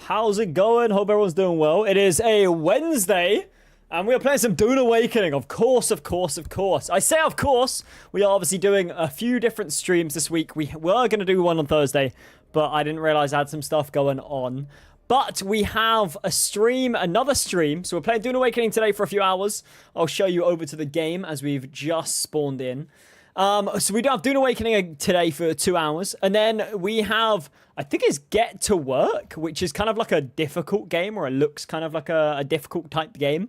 How's it going? Hope everyone's doing well. It is a Wednesday, and we are playing some DUNE Awakening. Of course. I say of course. We are obviously doing a few different streams this week. We were going to do one on Thursday, but I didn't realize I had some stuff going on. But we have a stream, another stream. So we're playing DUNE Awakening today for a few hours. I'll show you over to the game as we've just spawned in. So we do have DUNE Awakening today for 2 hours. And then we have, I think it's Get to Work, which is kind of like a difficult game, or it looks kind of like a difficult type game.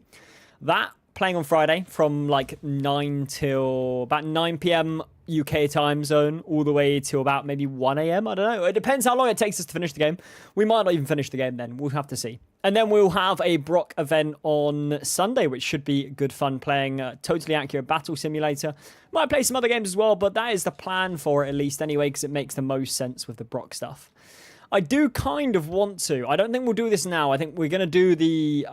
That playing on Friday from like 9 till about 9 p.m. UK time zone all the way to about maybe 1 a.m. I don't know. It depends how long it takes us to finish the game. We might not even finish the game then. We'll have to see. And then we'll have a Brock event on Sunday, which should be good fun, playing Totally Accurate Battle Simulator. Might play some other games as well, but that is the plan for it at least anyway, because it makes the most sense with the Brock stuff. I do kind of want to. I don't think we'll do this now. I think we're going to do the...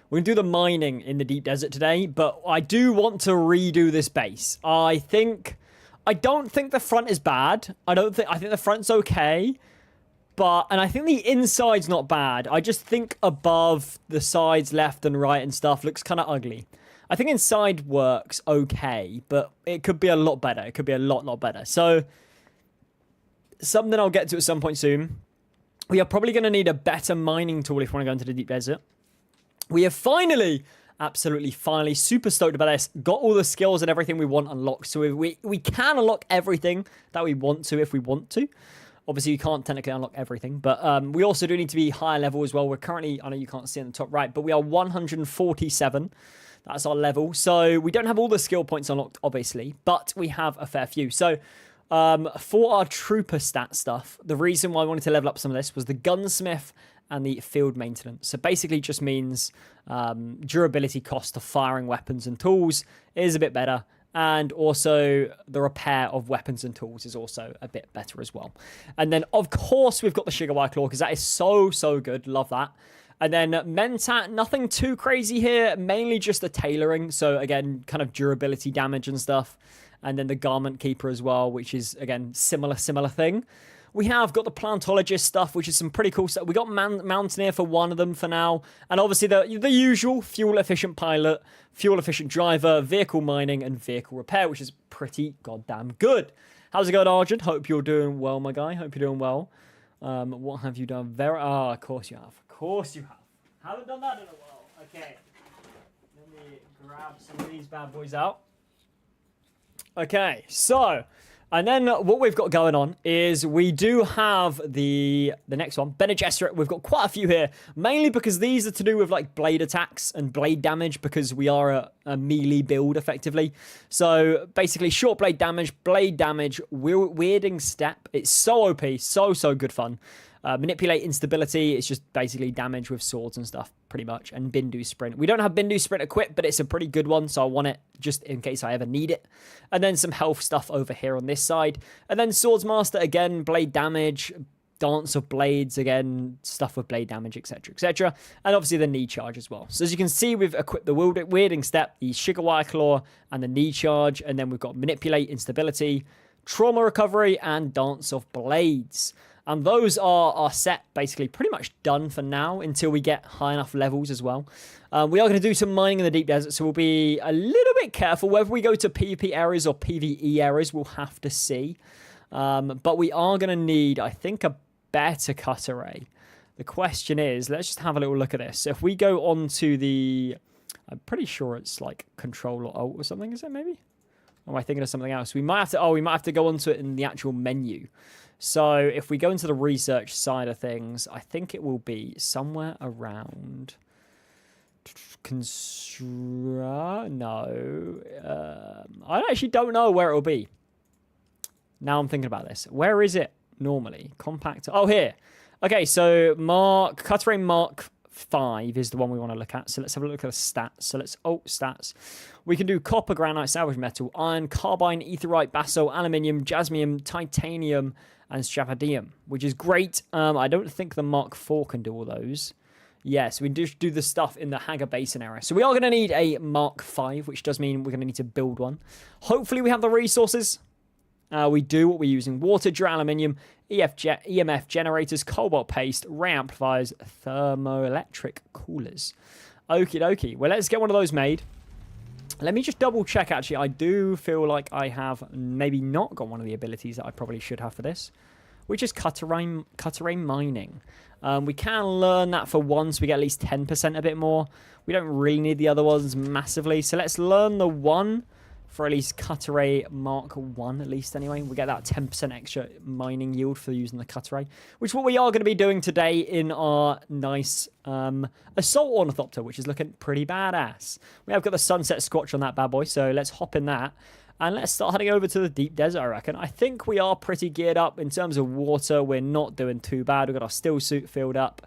We're going to do the mining in the deep desert today, but I do want to redo this base. I don't think the front is bad. I think the front's okay. And I think the inside's not bad. I just think above the sides, left and right and stuff looks kind of ugly. I think inside works okay, but it could be a lot better. It could be a lot better. So, something I'll get to at some point soon. We are probably going to need a better mining tool if we want to go into the deep desert. We have absolutely finally, super stoked about this, got all the skills and everything we want unlocked. So we can unlock everything that we want to if we want to. Obviously, you can't technically unlock everything, but we also do need to be higher level as well. We're currently, I know you can't see in the top right, but we are 147. That's our level. So we don't have all the skill points unlocked, obviously, but we have a fair few. So for our trooper stat stuff, the reason why I wanted to level up some of this was the gunsmith and the field maintenance. So basically just means durability cost of firing weapons and tools is a bit better. And also the repair of weapons and tools is also a bit better as well. And then, of course, we've got the Sugar Wire Claw because that is so good. Love that. And then Mentat, nothing too crazy here. Mainly just the tailoring. So again, kind of durability damage and stuff. And then the Garment Keeper as well, which is, again, similar thing. We have got the Plantologist stuff, which is some pretty cool stuff. We got Mountaineer for one of them for now. And obviously the usual fuel-efficient pilot, fuel-efficient driver, vehicle mining, and vehicle repair, which is pretty goddamn good. How's it going, Argent? Hope you're doing well, my guy. Hope you're doing well. What have you done? Of course you have. Of course you have. Haven't done that in a while. Okay. Let me grab some of these bad boys out. Okay, so... And then what we've got going on is we do have the next one, Bene Gesserit. We've got quite a few here, mainly because these are to do with like blade attacks and blade damage because we are a melee build effectively. So basically short blade damage, weirding step. It's so OP, so good fun. Manipulate instability. It's just basically damage with swords and stuff, pretty much. And Bindu Sprint. We don't have Bindu Sprint equipped, but it's a pretty good one, so I want it just in case I ever need it. And then some health stuff over here on this side. And then Swordsmaster, again, blade damage, Dance of Blades, again, stuff with blade damage, etc., etc. And obviously the knee charge as well. So as you can see, we've equipped the weirding step, the Sugar Wire Claw, and the knee charge. And then we've got Manipulate instability, Trauma Recovery, and Dance of Blades. And those are our set basically pretty much done for now until we get high enough levels as well. We are going to do some mining in the deep desert, so we'll be a little bit careful. Whether we go to PvP areas or PvE areas, we'll have to see. But we are going to need, I think, a better cut array. The question is, let's just have a little look at this. So if we go on to the... I'm pretty sure it's like Control or Alt or something, is it maybe? Or am I thinking of something else? We might have to go onto it in the actual menu. So if we go into the research side of things, I think it will be somewhere around... No. I actually don't know where it will be. Now I'm thinking about this. Where is it normally? Compact. Oh, here. Okay, so Cutter Mark 5 is the one we want to look at. So let's have a look at the stats. So let's stats. We can do copper, granite, salvage metal, iron, carbine, etherite, basalt, aluminium, jasmium, titanium, and strapadium, which is great. I don't think the Mark 4 can do all those. Yes, we just do the stuff in the Hagar Basin area. So we are going to need a Mark 5, which does mean we're going to need to build one. Hopefully we have the resources. We do. What we're using: water, aluminium, EMF generators, cobalt paste, ray amplifiers, thermoelectric coolers. Okie dokie. Well, let's get one of those made. Let me just double check, actually. I do feel like I have maybe not got one of the abilities that I probably should have for this, which is cut-terrain mining. We can learn that for once. We get at least 10% a bit more. We don't really need the other ones massively. So let's learn the one for at least Cut-Array Mark 1, at least anyway. We get that 10% extra mining yield for using the Cut-Array, which is what we are going to be doing today in our nice Assault Ornithopter, which is looking pretty badass. We have got the Sunset Squatch on that bad boy, so let's hop in that. And let's start heading over to the deep desert, I reckon. I think we are pretty geared up in terms of water. We're not doing too bad. We've got our still suit filled up.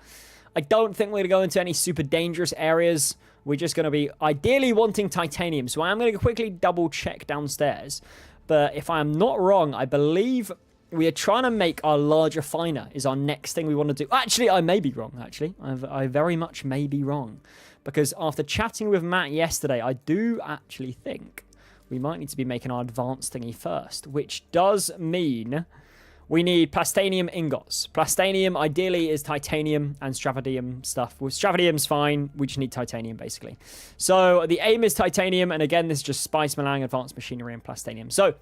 I don't think we're going to go into any super dangerous areas. We're just going to be ideally wanting titanium. So I am going to quickly double check downstairs. But if I am not wrong, I believe we are trying to make our large refiner is our next thing we want to do. Actually, I may be wrong, actually. I very much may be wrong. Because after chatting with Matt yesterday, I do actually think we might need to be making our advanced thingy first, which does mean we need plastanium ingots. Plastanium, ideally, is titanium and stravadium stuff. Well, stravadium's fine. We just need titanium, basically. So the aim is titanium, and again, this is just Spice Malang, advanced machinery, and plastanium. So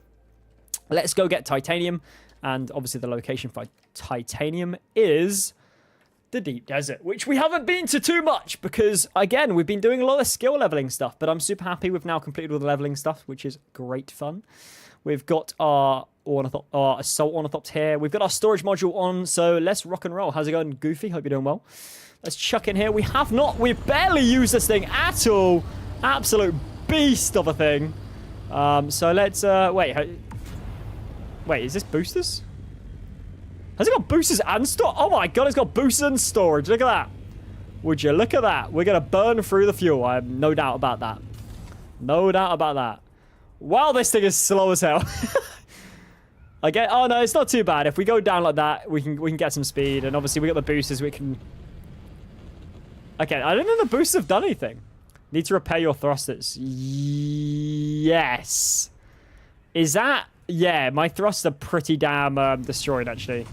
let's go get titanium, and obviously the location for titanium is the deep desert, which we haven't been to too much because, again, we've been doing a lot of skill leveling stuff, but I'm super happy we've now completed all the leveling stuff, which is great fun. We've got our Assault Ornithopter here. We've got our storage module on, so let's rock and roll. How's it going, Goofy? Hope you're doing well. Let's chuck in here. We've barely used this thing at all. Absolute beast of a thing. So let's, wait, is this boosters? Has it got boosters and storage? Oh my god, it's got boosters and storage. Look at that. Would you look at that? We're going to burn through the fuel. I have no doubt about that. No doubt about that. Wow, this thing is slow as hell. Oh no, it's not too bad. If we go down like that, we can get some speed. And obviously we got the boosters, we can... Okay, I don't think the boosters have done anything. Need to repair your thrusters. Yes. Is that... Yeah, my thrusters are pretty damn destroyed, actually.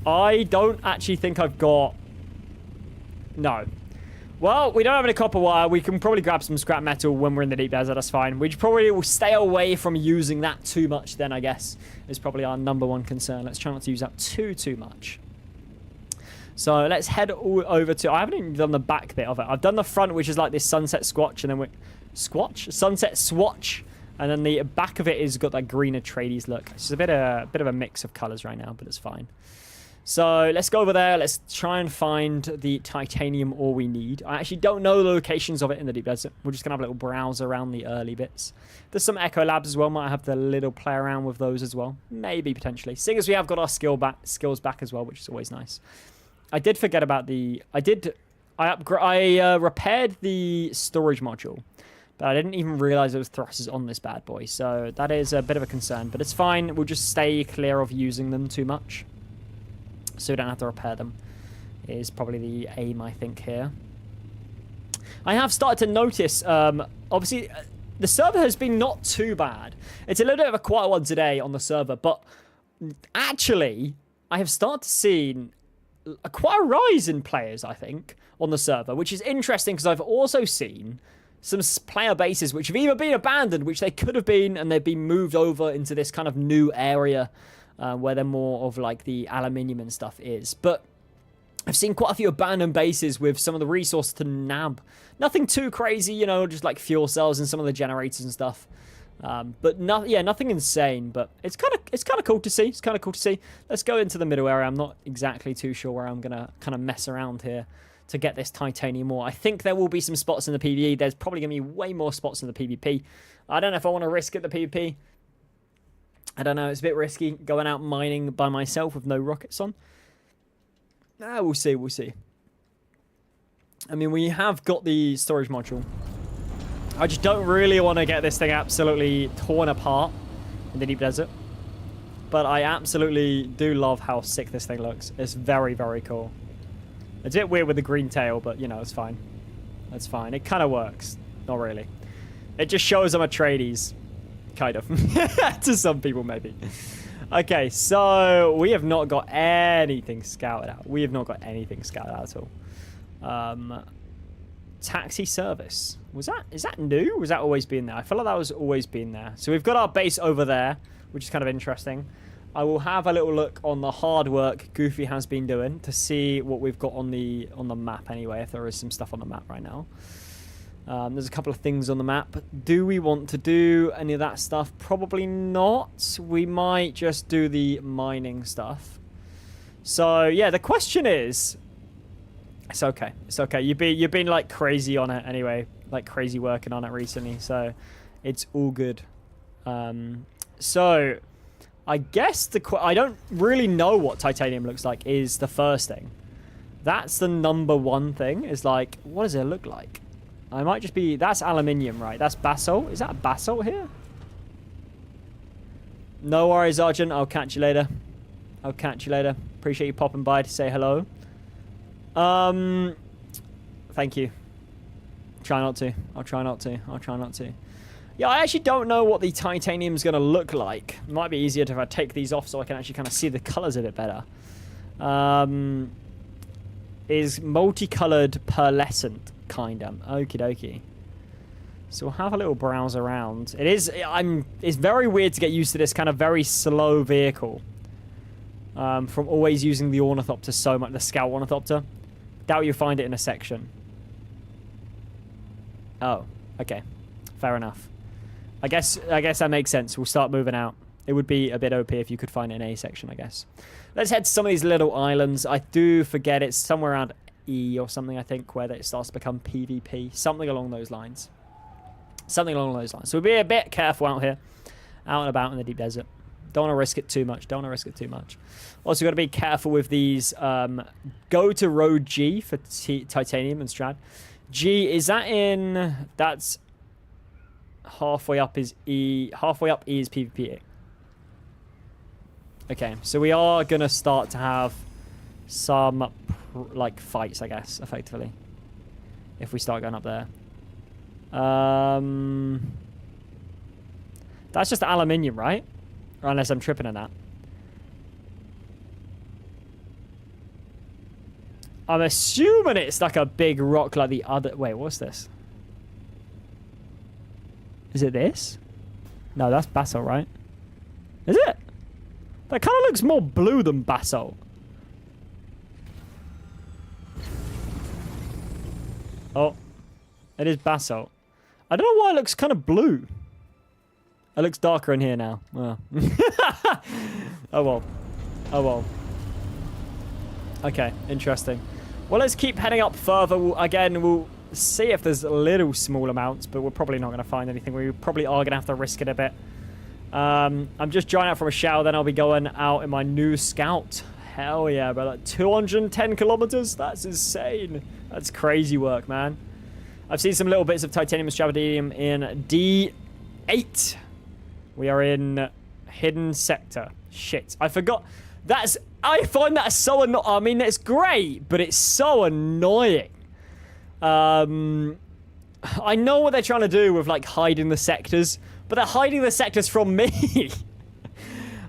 I don't actually think I've got... No. Well, we don't have any copper wire. We can probably grab some scrap metal when we're in the deep desert. That's fine. We probably will stay away from using that too much then, I guess, is probably our #1 concern. Let's try not to use that too much. So let's head all over to... I haven't even done the back bit of it. I've done the front, which is like this sunset squatch, and then we... Squatch? Sunset swatch. And then the back of it is got that green Atreides look. It's just a bit of a mix of colors right now, but it's fine. So let's go over there. Let's try and find the titanium ore we need. I actually don't know the locations of it in the deep desert. We're just going to have a little browse around the early bits. There's some echo labs as well. Might have to little play around with those as well. Maybe, potentially. Seeing as we have got our skills back as well, which is always nice. I did forget about the... I repaired the storage module. But I didn't even realize there was thrusters on this bad boy. So that is a bit of a concern. But it's fine. We'll just stay clear of using them too much, so we don't have to repair them, is probably the aim, I think, here. I have started to notice, obviously, the server has been not too bad. It's a little bit of a quiet one today on the server, but actually, I have started to see quite a rise in players, I think, on the server, which is interesting because I've also seen some player bases which have either been abandoned, which they could have been, and they've been moved over into this kind of new area where they're more of like the aluminium and stuff is. But I've seen quite a few abandoned bases with some of the resources to nab. Nothing too crazy, you know, just like fuel cells and some of the generators and stuff. But nothing insane. But it's kind of cool to see. It's kind of cool to see. Let's go into the middle area. I'm not exactly too sure where I'm gonna kind of mess around here to get this titanium ore. I think there will be some spots in the PvE. There's probably gonna be way more spots in the PvP. I don't know if I want to risk it, the PvP. I don't know, it's a bit risky going out mining by myself with no rockets on. We'll see, we'll see. I mean, we have got the storage module. I just don't really want to get this thing absolutely torn apart in the deep desert. But I absolutely do love how sick this thing looks. It's very, very cool. It's a bit weird with the green tail, but, you know, it's fine. It's fine. It kind of works. Not really. It just shows I'm Atreides. Kind of. To some people, maybe. Okay, so we have not got anything scouted out. We have not got anything scouted out at all. Taxi service. Is that new? Was that always been there? I feel like that was always been there. So we've got our base over there, which is kind of interesting. I will have a little look on the hard work Goofy has been doing to see what we've got on the map anyway, if there is some stuff on the map right now. There's a couple of things on the map. Do we want to do any of that stuff? Probably not. We might just do the mining stuff. So, yeah, the question is... It's okay. It's okay. You've been like crazy on it anyway. Like crazy working on it recently. So, it's all good. So... I guess I don't really know what titanium looks like is the first thing. That's the number one thing. Is like, what does it look like? I might just be... That's aluminium, right? That's basalt. Is that basalt here? No worries, Argent. I'll catch you later. I'll catch you later. Appreciate you popping by to say hello. Thank you. Try not to. I'll try not to. I'll try not to. Yeah, I actually don't know what the titanium is going to look like. It might be easier if I take these off so I can actually kind of see the colors a bit better. Is multicolored pearlescent, kind of. Okie dokie. So we'll have a little browse around. It's very weird to get used to this kind of very slow vehicle. From always using the ornithopter so much, the scout ornithopter. Doubt you'll find it in a section. Oh, okay. Fair enough. I guess that makes sense. We'll start moving out. It would be a bit OP if you could find it in A section, I guess. Let's head to some of these little islands. I do forget it's somewhere around E or something, I think, where it starts to become PvP. Something along those lines. Something along those lines. So we'll be a bit careful out here. Out and about in the deep desert. Don't want to risk it too much. Don't want to risk it too much. Also, got to be careful with these. Go to road G for titanium and strad. G, is that in... That's... Halfway up is E. Halfway up E is PvP. Okay, so we are going to start to have some, like, fights, I guess, effectively. If we start going up there. That's just aluminium, right? Or unless I'm tripping on that. I'm assuming it's like a big rock like the other... Wait, what's this? Is it this? No, that's basalt, right? Is it? That kind of looks more blue than basalt. Oh. It is basalt. I don't know why it looks kind of blue. It looks darker in here now. Oh, oh well. Oh well. Okay, interesting. Well, let's keep heading up further. We'll see if there's little small amounts, but we're probably not going to find anything. We probably are going to have to risk it a bit. I'm just drying out from a shower, then I'll be going out in my new Scout. Hell yeah, bro. Like 210 kilometers? That's insane. That's crazy work, man. I've seen some little bits of titanium and strontium in D8. We are in hidden sector. Shit, I forgot. I find that so annoying. I mean, it's great, but it's so annoying. I know what they're trying to do with, like, hiding the sectors, but they're hiding the sectors from me.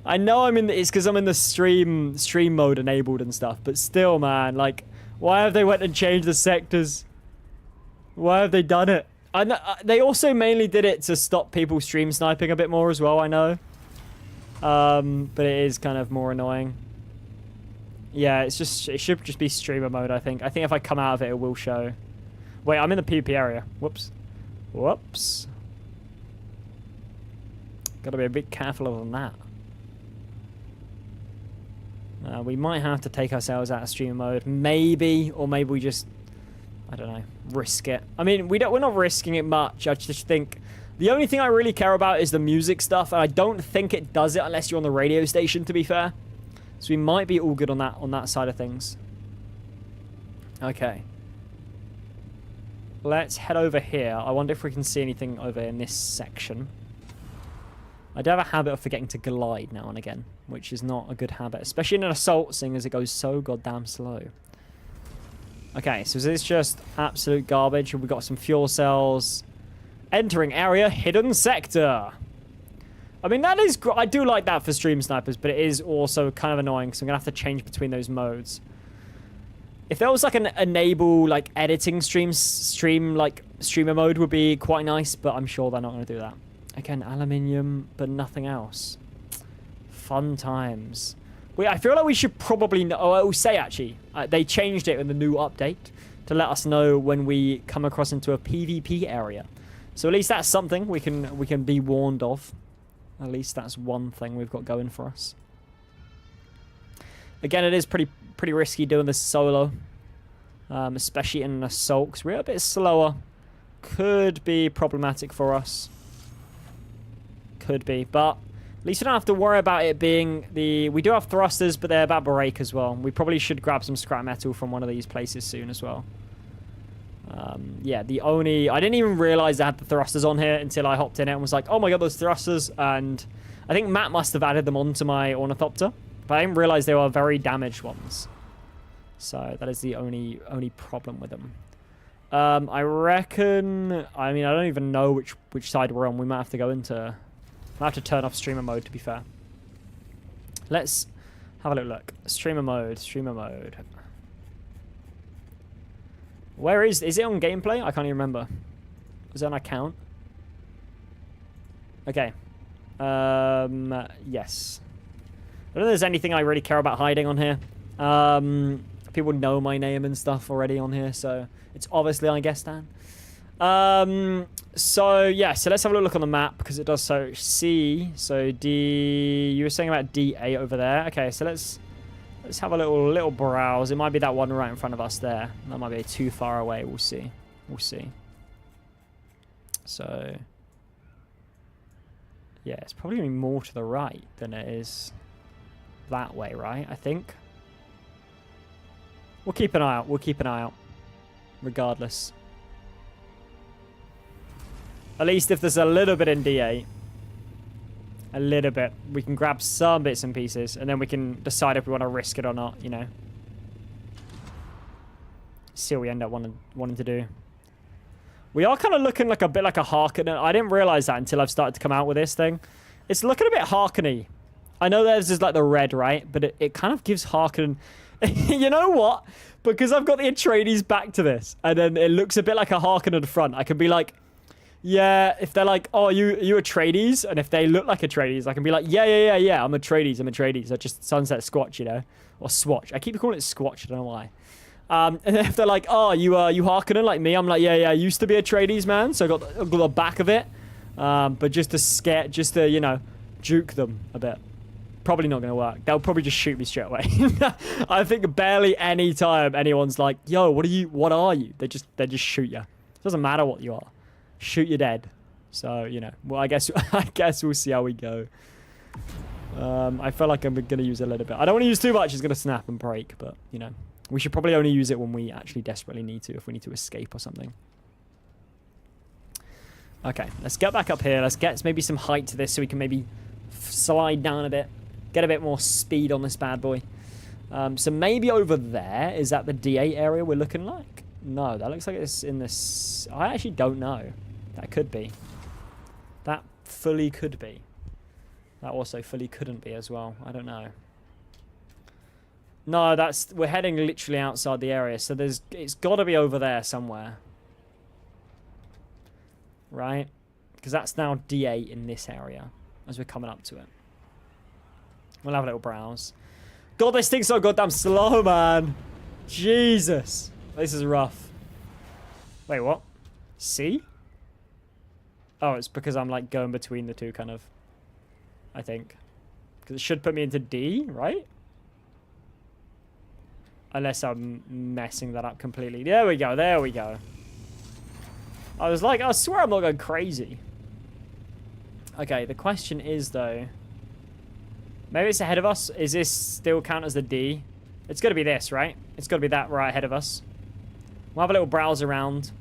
I know it's because I'm in the stream mode enabled and stuff, but still, man, like, why have they went and changed the sectors? Why have they done it? They also mainly did it to stop people stream sniping a bit more as well, I know. But it is kind of more annoying. Yeah, it should just be streamer mode, I think. I think if I come out of it, it will show. Wait, I'm in the PvP area. Whoops. Whoops. Gotta be a bit careful of that. We might have to take ourselves out of streamer mode. Maybe, or maybe we just, I don't know, risk it. I mean, we're not risking it much. I just think the only thing I really care about is the music stuff, and I don't think it does it unless you're on the radio station, to be fair. So we might be all good on that side of things. Okay. Let's head over here. I wonder if we can see anything over in this section. I do have a habit of forgetting to glide now and again, which is not a good habit, especially in an assault, seeing as it goes so goddamn slow. Okay, so is this just absolute garbage? We've got some fuel cells. Entering area, hidden sector. I mean, that is... I do like that for stream snipers, but it is also kind of annoying, so I'm going to have to change between those modes. If there was like an enable, like editing streamer mode would be quite nice, but I'm sure they're not going to do that. Again, aluminium, but nothing else. Fun times. I feel like we should probably know... Oh, I will say, actually, they changed it in the new update to let us know when we come across into a PvP area. So at least that's something we can be warned of. At least that's one thing we've got going for us. Again, it is pretty risky doing this solo. Especially in an assault, because we're a bit slower. Could be problematic for us. Could be, but at least we don't have to worry about it being the... We do have thrusters, but they're about to break as well. We probably should grab some scrap metal from one of these places soon as well. Yeah, the only... I didn't even realize I had the thrusters on here until I hopped in it and was like, oh my god, those thrusters. And I think Matt must have added them onto my ornithopter, but I didn't realize they were very damaged ones. So that is the only problem with them. I reckon... I mean, I don't even know which side we're on. We might have to go into... I have to turn off streamer mode, to be fair. Let's have a little look. Streamer mode. Where is it on gameplay? I can't even remember. Is it on account? Okay. Yes. I don't think there's anything I really care about hiding on here. People know my name and stuff already on here, so it's obviously I guess Dan. So yeah, so let's have a look on the map because it does so C. So D. You were saying about D8 over there. Okay, so let's have a little browse. It might be that one right in front of us there. That might be too far away. We'll see. So yeah, it's probably gonna be more to the right than it is that way, right? I think. We'll keep an eye out. Regardless. At least if there's a little bit in D8. A little bit. We can grab some bits and pieces. And then we can decide if we want to risk it or not, you know. See what we end up wanting to do. We are kind of looking like a bit like a Harkonnen. I didn't realize that until I've started to come out with this thing. It's looking a bit Harkonnen-y. I know there's just like the red, right? But it kind of gives Harkonnen... You know what? Because I've got the Atreides back to this. And then it looks a bit like a Harkonnen front. I can be like... Yeah, if they're like, oh, you Atreides? And if they look like Atreides, I can be like, yeah, I'm Atreides. I just Sunset Squatch, you know? Or Swatch. I keep calling it Squatch, I don't know why. And then if they're like, oh, you Harkonnen like me? I'm like, yeah, I used to be Atreides, man. So I got the back of it. But just to, you know, juke them a bit. Probably not going to work. They'll probably just shoot me straight away. I think barely any time anyone's like, yo, what are you? They just shoot you. It doesn't matter what you are. Shoot you dead. So, you know, well, I guess we'll see how we go. I feel like I'm going to use it a little bit. I don't want to use too much. It's going to snap and break, but, you know, we should probably only use it when we actually desperately need to, if we need to escape or something. Okay, let's get back up here. Let's get maybe some height to this so we can maybe slide down a bit. Get a bit more speed on this bad boy. So maybe over there, is that the D8 area we're looking like? No, that looks like it's in this... I actually don't know. That could be. That fully could be. That also fully couldn't be as well. I don't know. No, we're heading literally outside the area, so it's got to be over there somewhere. Right? Because that's now D8 in this area as we're coming up to it. We'll have a little browse. God, this thing's so goddamn slow, man. Jesus. This is rough. Wait, what? C? Oh, it's because I'm like going between the two kind of. I think. Because it should put me into D, right? Unless I'm messing that up completely. There we go. I swear I'm not going crazy. Okay, the question is though. Maybe it's ahead of us. Is this still count as the D? It's got to be this, right? It's got to be that right ahead of us. We'll have a little browse around.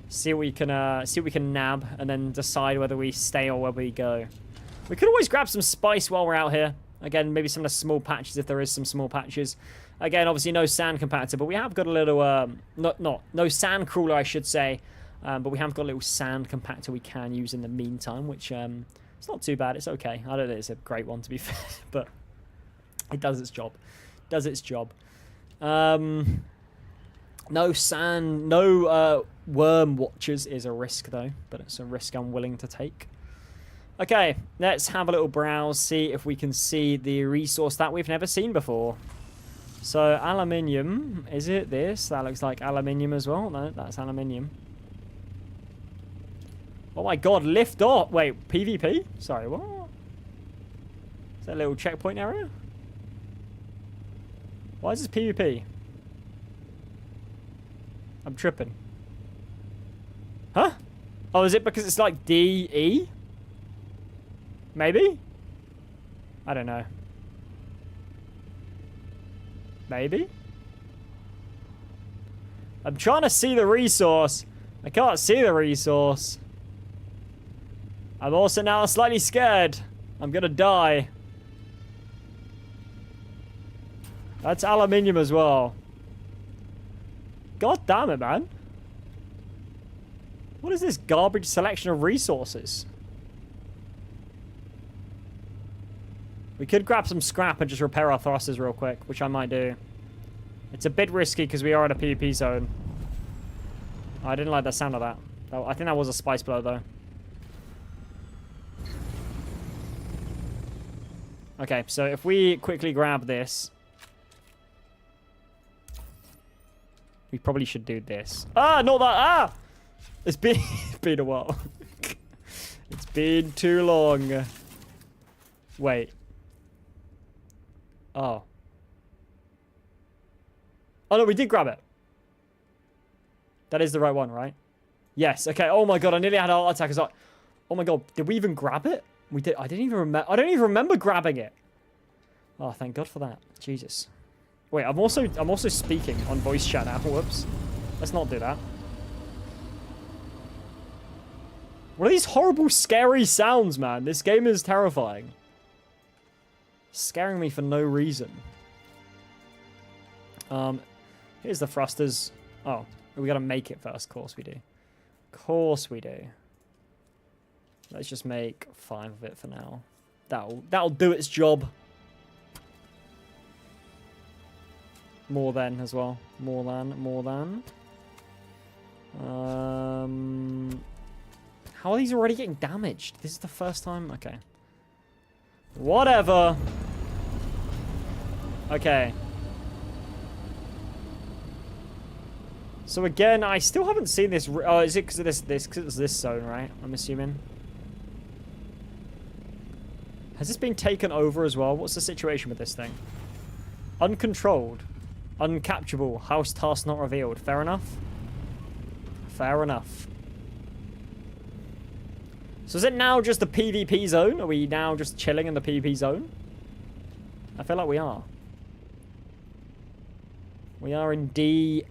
See what we can nab, and then decide whether we stay or where we go. We could always grab some spice while we're out here. Again, maybe some of the small patches if there is some small patches. Again, obviously no sand compactor, but we have got a little no sand crawler, I should say. But we have got a little sand compactor we can use in the meantime, which It's not too bad. It's okay. I don't think it's a great one, to be fair, but it does its job. Does its job. No sand, no worm watchers is a risk, though, but it's a risk I'm willing to take. Okay, let's have a little browse, see if we can see the resource that we've never seen before. So, aluminium, is it this? That looks like aluminium as well. No, that's aluminium. Oh my god, lift off. Wait, PvP? Sorry, what? Is that a little checkpoint area? Why is this PvP? I'm tripping. Huh? Oh, is it because it's like DE? Maybe? I don't know. Maybe? I'm trying to see the resource. I can't see the resource. I'm also now slightly scared. I'm gonna die. That's aluminium as well. God damn it, man. What is this garbage selection of resources? We could grab some scrap and just repair our thrusters real quick, which I might do. It's a bit risky because we are in a PvP zone. Oh, I didn't like the sound of that. I think that was a spice blow, though. Okay, so if we quickly grab this... We probably should do this. Ah, not that! Ah! It's been, it's been a while. It's been too long. Wait. Oh. Oh, no, we did grab it. That is the right one, right? Yes, okay. Oh my god, I nearly had a heart attack. I was like, oh my god, did we even grab it? We did. I didn't even remember. I don't even remember grabbing it. Oh, thank God for that. Jesus. Wait, I'm also speaking on voice chat now. Whoops. Let's not do that. What are these horrible, scary sounds, man? This game is terrifying. Scaring me for no reason. Here's the thrusters. Oh, we gotta make it first. Of course we do. Of course we do. Let's just make 5 of it for now. That'll do its job. More than as well. More than. How are these already getting damaged? This is the first time? Okay. Whatever. Okay. So again, I still haven't seen this. Oh, is it because of this? Because it's this zone, right? I'm assuming. Has this been taken over as well? What's the situation with this thing? Uncontrolled. Uncapturable. House task not revealed. Fair enough. Fair enough. So is it now just the PvP zone? Are we now just chilling in the PvP zone? I feel like we are. We are in D8.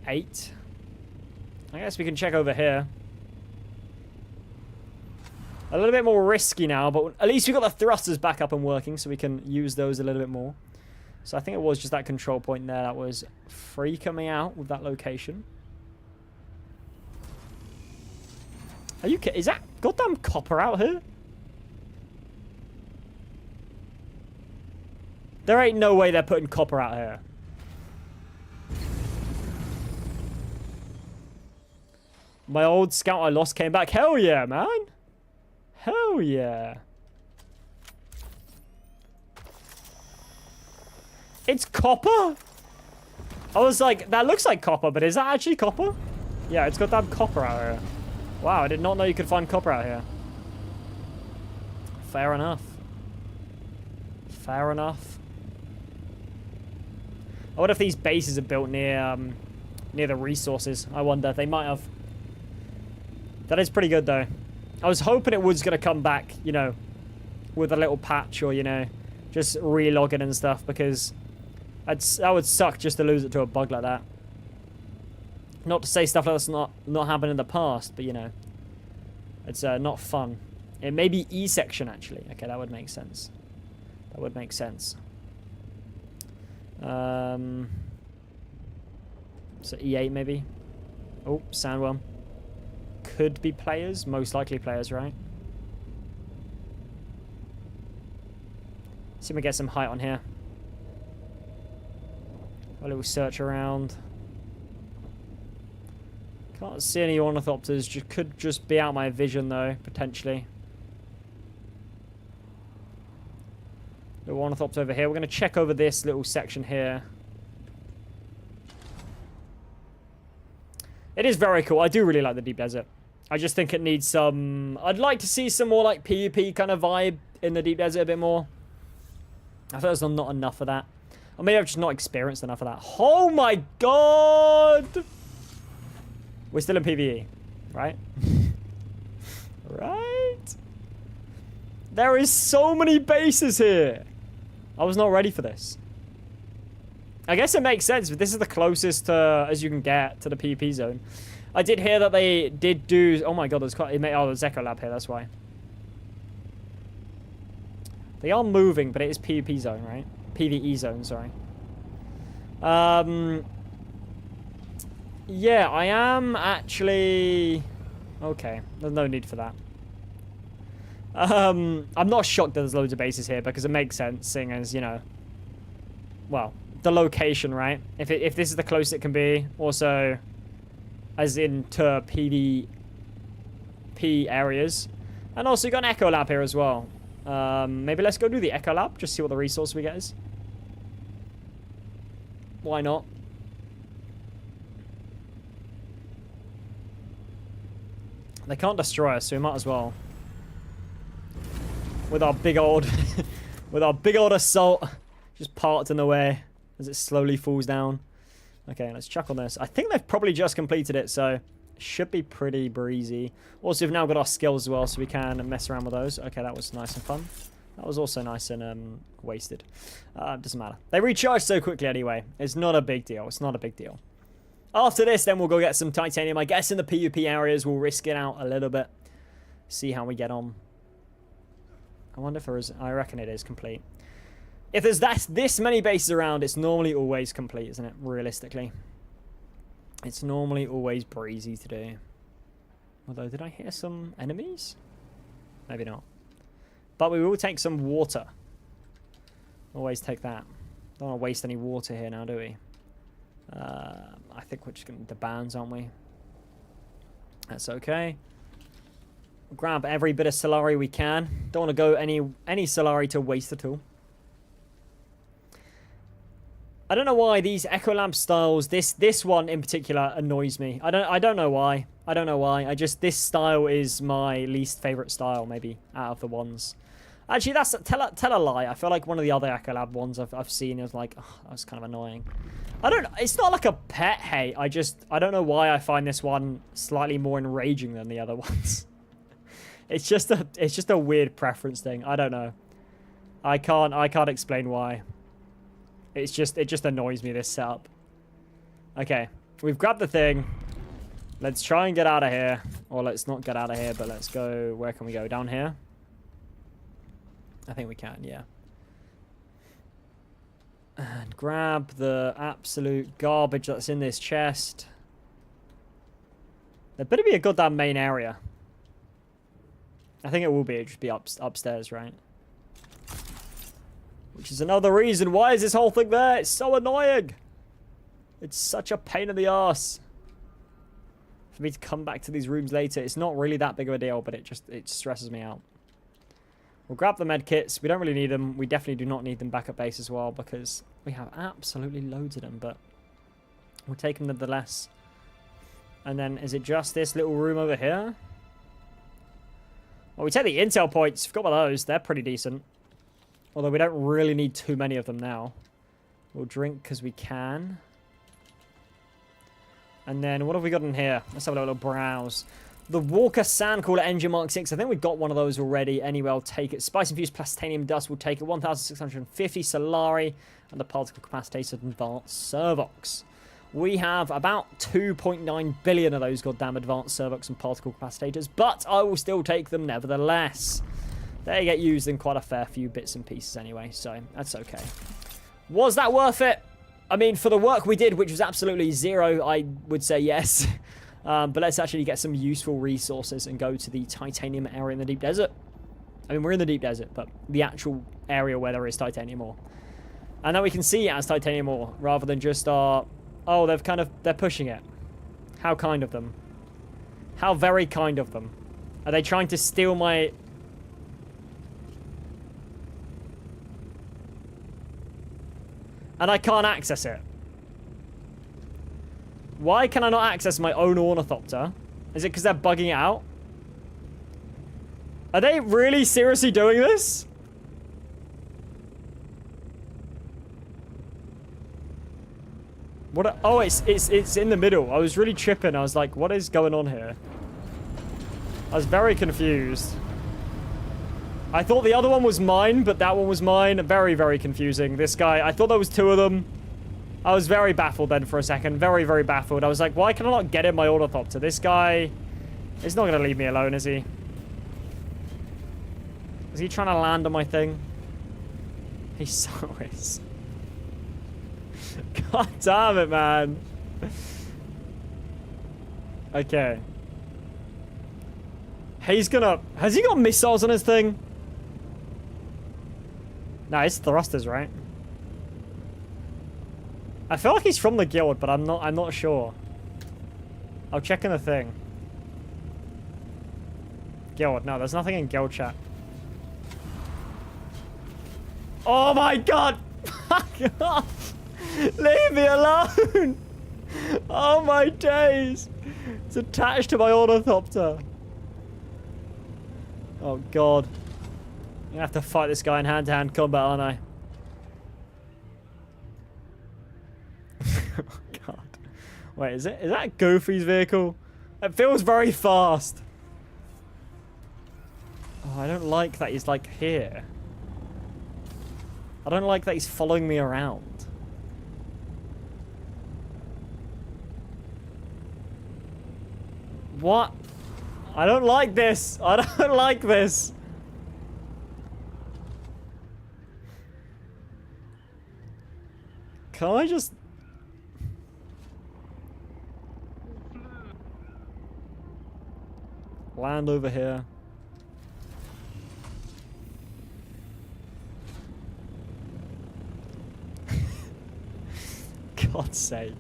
I guess we can check over here. A little bit more risky now, but at least we got the thrusters back up and working, so we can use those a little bit more. So I think it was just that control point there that was freaking me out with that location. Are you kidding? Is that goddamn copper out here? There ain't no way they're putting copper out here. My old scout I lost came back. Hell yeah, man. Hell yeah. It's copper? I was like, that looks like copper, but is that actually copper? Yeah, it's got that copper out here. Wow, I did not know you could find copper out here. Fair enough. Fair enough. I wonder if these bases are built near the resources. I wonder. They might have. That is pretty good, though. I was hoping it was going to come back, you know, with a little patch or, you know, just relog it and stuff, because that would suck just to lose it to a bug like that. Not to say stuff like that's not happened in the past, but, you know, it's not fun. It may be E section, actually. Okay, that would make sense. That would make sense. So E8 maybe. Oh, Sandworm. Could be players. Most likely players, right? See if we get some height on here. A little search around. Can't see any ornithopters. Could just be out my vision though, potentially. Little ornithopter over here. We're going to check over this little section here. It is very cool. I do really like the deep desert. I just think it needs some... I'd like to see some more like PvP kind of vibe in the deep desert a bit more. I thought there's not enough of that. Or maybe I've just not experienced enough of that. Oh my god! We're still in PvE, right? Right? There is so many bases here. I was not ready for this. I guess it makes sense, but this is the closest as you can get to the PvP zone. I did hear that they did do... Oh my god, there's quite... Oh, there's Echo Lab here, that's why. They are moving, but it is PvP zone, right? PvE zone, sorry. Yeah, I am actually... Okay, there's no need for that. I'm not shocked that there's loads of bases here, because it makes sense, seeing as, you know... Well, the location, right? If this is the closest it can be, also... As in to PvP areas. And also you got an Echo Lab here as well. Maybe let's go do the Echo Lab, just see what the resource we get is. Why not? They can't destroy us, so we might as well. With our big old... with our big old assault. Just parked in the way as it slowly falls down. Okay, let's check on this. I think they've probably just completed it, so it should be pretty breezy. Also, we've now got our skills as well, so we can mess around with those. Okay, that was nice and fun. That was also nice and wasted. Doesn't matter. They recharge so quickly anyway. It's not a big deal. It's not a big deal. After this, then we'll go get some titanium. I guess in the PvP areas, we'll risk it out a little bit. See how we get on. I wonder if there is... I reckon it is complete. If there's this many bases around, it's normally always complete, isn't it? Realistically. It's normally always breezy to do. Although, did I hear some enemies? Maybe not. But we will take some water. Always take that. Don't want to waste any water here now, do we? I think we're just going to the bands, aren't we? That's okay. We'll grab every bit of Solari we can. Don't want to go any Solari to waste at all. I don't know why these Echo Lab styles, this one in particular annoys me. I don't know why. I don't know why. this style is my least favorite style, maybe, out of the ones. Actually, tell a lie. I feel like one of the other Echo Lab ones I've seen is like, oh, that was kind of annoying. It's not like a pet hate. I don't know why I find this one slightly more enraging than the other ones. It's just a weird preference thing. I don't know. I can't explain why. It just annoys me, this setup. Okay, we've grabbed the thing. Let's try and get out of here. Or let's not get out of here, but let's go... Where can we go? Down here? I think we can, yeah. And grab the absolute garbage that's in this chest. There better be a goddamn main area. I think it will be. It'll just be upstairs, right? Which is another reason. Why is this whole thing there? It's so annoying. It's such a pain in the ass. For me to come back to these rooms later. It's not really that big of a deal, but it stresses me out. We'll grab the med kits. We don't really need them. We definitely do not need them back at base as well, because we have absolutely loads of them, but we'll take them nonetheless. And then, is it just this little room over here? Well, we take the intel points. Forgot about those. They're pretty decent. Although we don't really need too many of them now. We'll drink because we can. And then, what have we got in here? Let's have a little browse. The Walker Sandcaller Engine Mark 6. I think we've got one of those already. Anyway, I'll take it. Spice Infused Plastanium Dust will take it. 1,650 Solari. And the Particle Capacitated Advanced Servox. We have about 2.9 billion of those goddamn Advanced Servox and Particle Capacitators. But I will still take them nevertheless. They get used in quite a fair few bits and pieces anyway. So, that's okay. Was that worth it? I mean, for the work we did, which was absolutely zero, I would say yes. But let's actually get some useful resources and go to the titanium area in the deep desert. I mean, we're in the deep desert, but the actual area where there is titanium ore. And now we can see it as titanium ore, rather than just our... Oh, they're pushing it. How kind of them. How very kind of them. Are they trying to steal my... And I can't access it. Why can I not access my own ornithopter? Is it because they're bugging it out? Are they really seriously doing this? What? Oh, it's in the middle. I was really tripping. I was like, what is going on here? I was very confused. I thought the other one was mine, but that one was mine. Very, very confusing. This guy, I thought there was two of them. I was very baffled then for a second. Very, very baffled. I was like, why can I not get in my ornithopter? This guy is not going to leave me alone, is he? Is he trying to land on my thing? He so is. God damn it, man. Okay. He's gonna... Has he got missiles on his thing? No, it's thrusters, right? I feel like he's from the guild, but I'm not sure. I'll check in the thing. Guild. No, there's nothing in guild chat. Oh my god! Fuck off! Leave me alone! Oh my days! It's attached to my ornithopter. Oh god. I'm gonna have to fight this guy in hand-to-hand combat, aren't I? Oh god. Wait, is that Goofy's vehicle? It feels very fast. Oh, I don't like that he's like here. I don't like that he's following me around. What? I don't like this. I don't like this. Can I just... land over here? God's sake.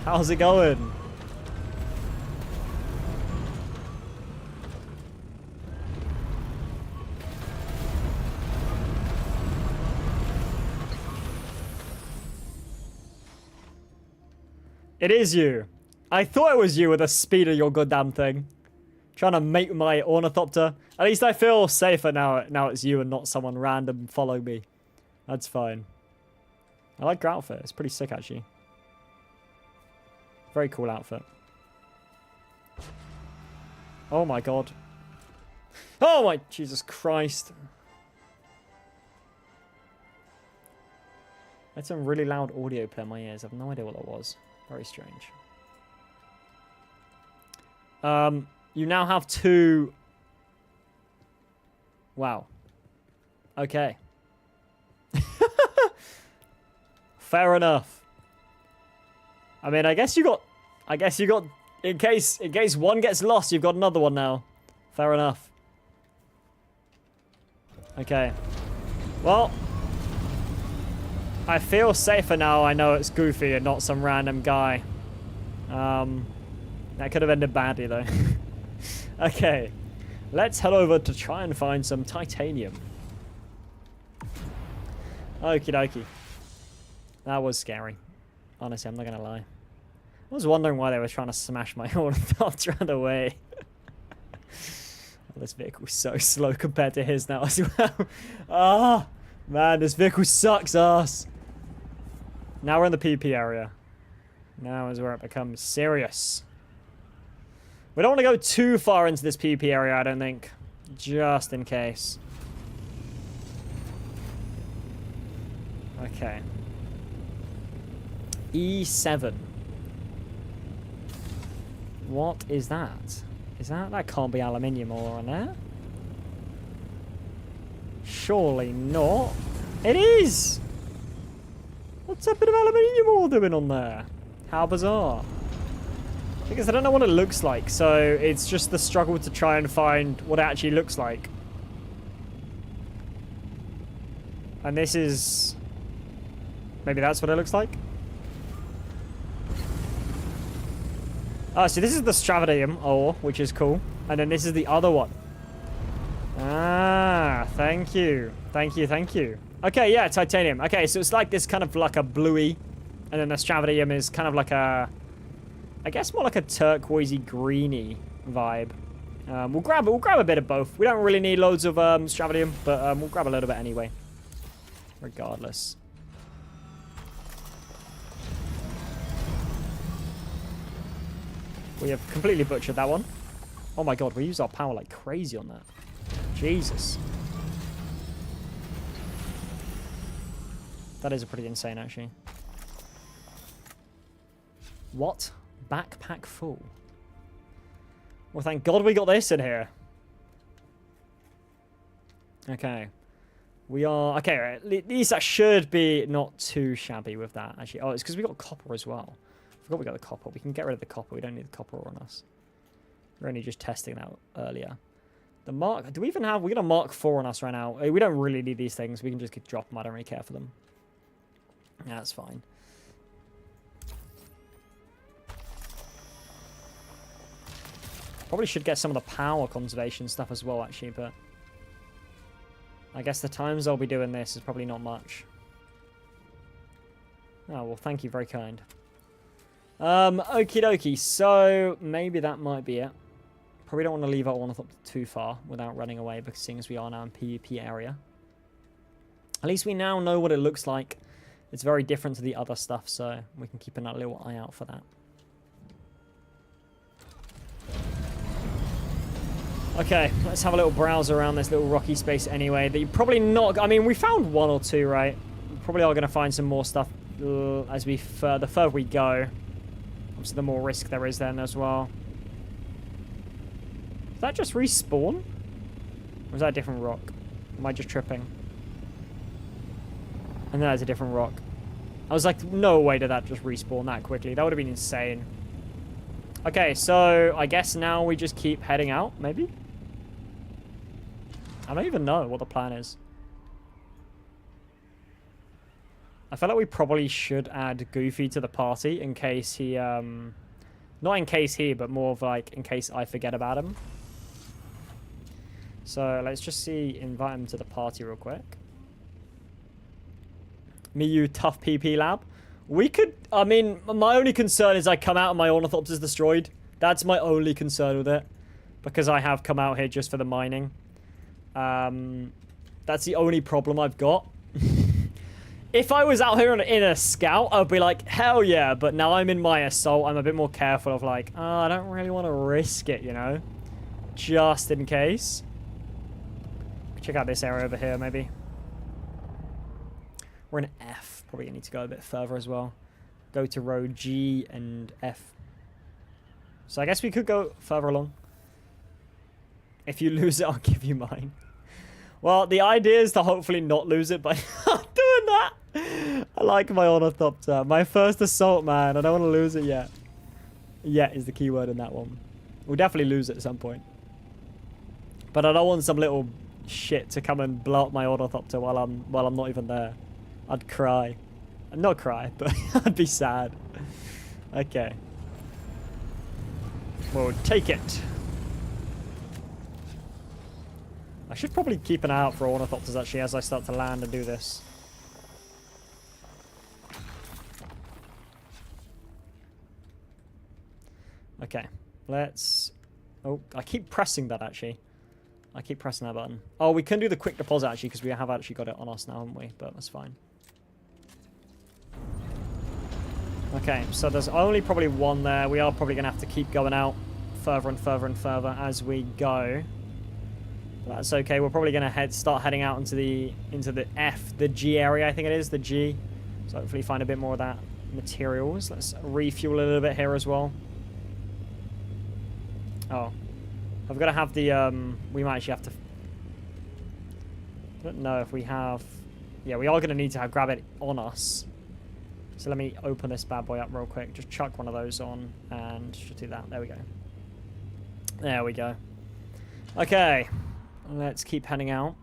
How's it going? It is you. I thought it was you with the speed of your goddamn thing. Trying to mate with my ornithopter. At least I feel safer now. Now it's you and not someone random following me. That's fine. I like your outfit. It's pretty sick, actually. Very cool outfit. Oh my god. Oh my Jesus Christ. I had some really loud audio play in my ears. I have no idea what that was. Very strange. You now have two... Wow. Okay. Fair enough. I mean, I guess you got... In case one gets lost, you've got another one now. Fair enough. Okay. Well... I feel safer now. I know it's Goofy and not some random guy. That could have ended badly, though. Okay. Let's head over to try and find some titanium. Okie dokie. That was scary. Honestly, I'm not gonna lie. I was wondering why they were trying to smash my ornithopter out of the way. Well, this vehicle's so slow compared to his now as well. Ah, man, this vehicle sucks ass. Now we're in the PP area. Now is where it becomes serious. We don't want to go too far into this PP area, I don't think. Just in case. Okay. E7. What is that? Is that? That can't be aluminium ore on there. Surely not. It is! What's a bit of aluminium ore doing on there? How bizarre. Because I don't know what it looks like, so it's just the struggle to try and find what it actually looks like. And this is... maybe that's what it looks like? Oh, so this is the Stravadium ore, which is cool. And then this is the other one. Ah, thank you. Thank you, thank you. Okay, yeah, titanium. Okay, so it's like this kind of like a bluey. And then the Stravadium is kind of like a... I guess more like a turquoisey greeny vibe. We'll grab a bit of both. We don't really need loads of Stravadium, but we'll grab a little bit anyway. Regardless. We have completely butchered that one. Oh my god, we use our power like crazy on that. Jesus. That is pretty insane, actually. What? Backpack full. Well, thank God we got this in here. Okay. We are... okay, right. At least that should be not too shabby with that, actually. Oh, it's because we got copper as well. I forgot we got the copper. We can get rid of the copper. We don't need the copper on us. We're only just testing that earlier. The Mark... do we even have... we're going to Mark 4 on us right now. We don't really need these things. We can just drop them. I don't really care for them. Yeah, that's fine. Probably should get some of the power conservation stuff as well, actually, but... I guess the times I'll be doing this is probably not much. Oh, well, thank you. Very kind. Okie dokie. So, maybe that might be it. Probably don't want to leave our ornithopter too far without running away, because seeing as we are now in PvP area. At least we now know what it looks like. It's very different to the other stuff, so we can keep a little eye out for that. Okay, let's have a little browse around this little rocky space anyway. That you're probably not... I mean, we found one or two, right? We probably are going to find some more stuff as we the further we go. Obviously, the more risk there is then as well. Did that just respawn? Or was that a different rock? Am I just tripping? And then there's a different rock. I was like, no way did that just respawn that quickly. That would have been insane. Okay, so I guess now we just keep heading out, maybe? I don't even know what the plan is. I feel like we probably should add Goofy to the party in case he, not in case he, but more of like in case I forget about him. So let's just see, invite him to the party real quick. Miyu Tough PP Lab. We could, I mean, my only concern is I come out and my Ornithopter is destroyed. That's my only concern with it. Because I have come out here just for the mining. That's the only problem I've got. If I was out here in a scout, I'd be like, hell yeah. But now I'm in my assault. I'm a bit more careful of like, oh, I don't really want to risk it, you know? Just in case. Check out this area over here, maybe. We're in F. Probably gonna need to go a bit further as well. Go to row G and F. So I guess we could go further along. If you lose it, I'll give you mine. Well, the idea is to hopefully not lose it by not doing that. I like my Ornithopter. My first assault, man. I don't want to lose it yet. Yet is the key word in that one. We'll definitely lose it at some point. But I don't want some little shit to come and blow up my Ornithopter while I'm not even there. I'd cry. Not cry, but I'd be sad. Okay. We'll take it. I should probably keep an eye out for Ornithopters, actually, as I start to land and do this. Okay. Let's... oh, I keep pressing that, actually. I keep pressing that button. Oh, we can do the quick deposit, actually, because we have actually got it on us now, haven't we? But that's fine. Okay, so there's only probably one there. We are probably going to have to keep going out further and further and further as we go. But that's okay. We're probably going to start heading out into the F, the G area, I think it is, the G. So hopefully find a bit more of that materials. Let's refuel a little bit here as well. Oh. I've got to have the, we might actually have to... I don't know if we have... yeah, we are going to need to grab it on us. So let me open this bad boy up real quick. Just chuck one of those on and just do that. There we go. There we go. Okay. Let's keep heading out.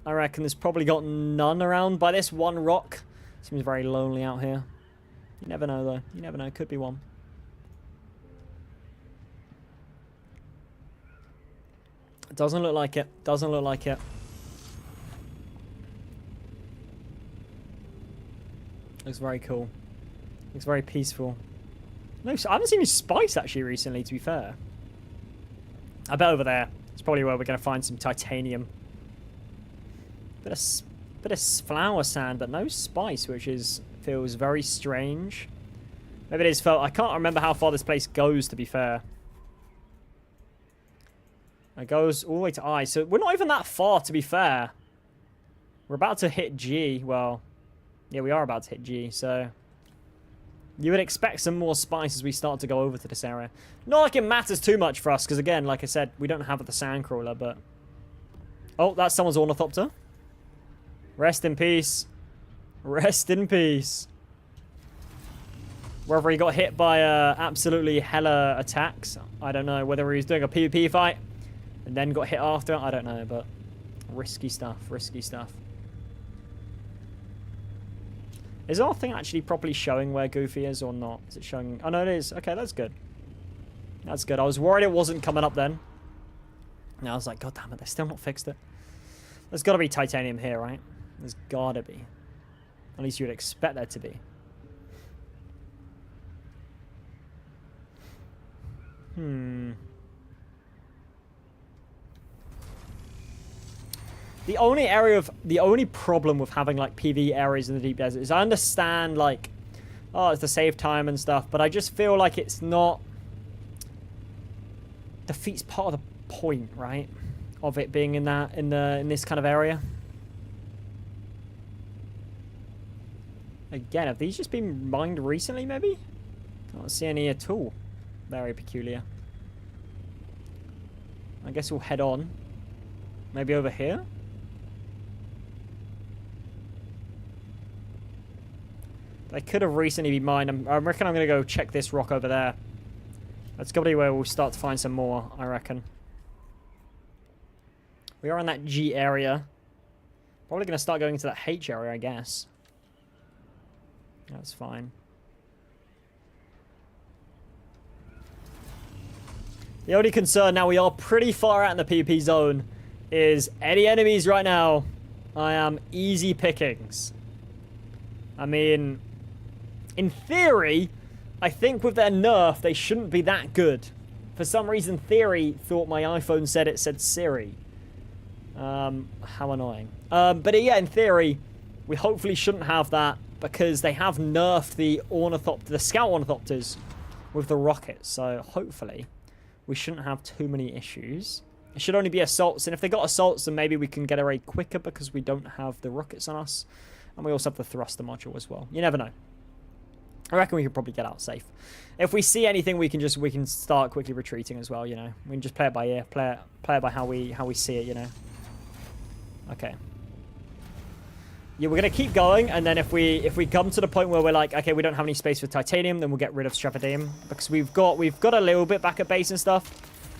I reckon there's probably got none around by this one rock. Seems very lonely out here. You never know, though. You never know. Could be one. It doesn't look like it. Doesn't look like it. Looks very cool. Looks very peaceful. No, I haven't seen any spice, actually, recently, to be fair. I bet over there. It's probably where we're going to find some titanium. Bit of flower sand, but no spice, which feels very strange. Maybe it is felt. I can't remember how far this place goes, to be fair. It goes all the way to I, so we're not even that far, to be fair. We're about to hit G. Well, yeah, we are about to hit G, so you would expect some more spice as we start to go over to this area. Not like it matters too much for us, because again, like I said, we don't have the sandcrawler, but... Oh, that's someone's ornithopter. Rest in peace. Rest in peace. Whether he got hit by absolutely hella attacks, I don't know. Whether he was doing a PvP fight and then got hit after, I don't know, but risky stuff, risky stuff. Is our thing actually properly showing where Goofy is or not? Is it showing? Oh, no, it is. Okay, that's good. That's good. I was worried it wasn't coming up then. And I was like, God damn it, they've still not fixed it. There's got to be titanium here, right? There's got to be. At least you would expect there to be. The only problem with having like PV areas in the deep desert is I understand like, oh, it's to save time and stuff, but I just feel like it's not defeats part of the point, right? Of it being in this kind of area. Again, have these just been mined recently, maybe? Can't see any at all. Very peculiar. I guess we'll head on. Maybe over here? They could have recently been mined. I reckon I'm going to go check this rock over there. That's got to be where we'll start to find some more, I reckon. We are in that G area. Probably going to start going into that H area, I guess. That's fine. The only concern now, we are pretty far out in the PvP zone, is any enemies right now. I am easy pickings. I mean, in theory, I think with their nerf, they shouldn't be that good. For some reason, Theory thought my iPhone said it said Siri. How annoying. But yeah, in theory, we hopefully shouldn't have that because they have nerfed the scout ornithopters with the rockets. So hopefully, we shouldn't have too many issues. It should only be assaults, and if they got assaults, then maybe we can get away quicker because we don't have the rockets on us. And we also have the thruster module as well. You never know. I reckon we could probably get out safe. If we see anything, we can start quickly retreating as well, you know. We can just play it by ear, play it by how we see it, you know. Okay. Yeah, we're gonna keep going, and then if we come to the point where we're like, okay, we don't have any space for titanium, then we'll get rid of Strephidium because we've got a little bit back at base and stuff,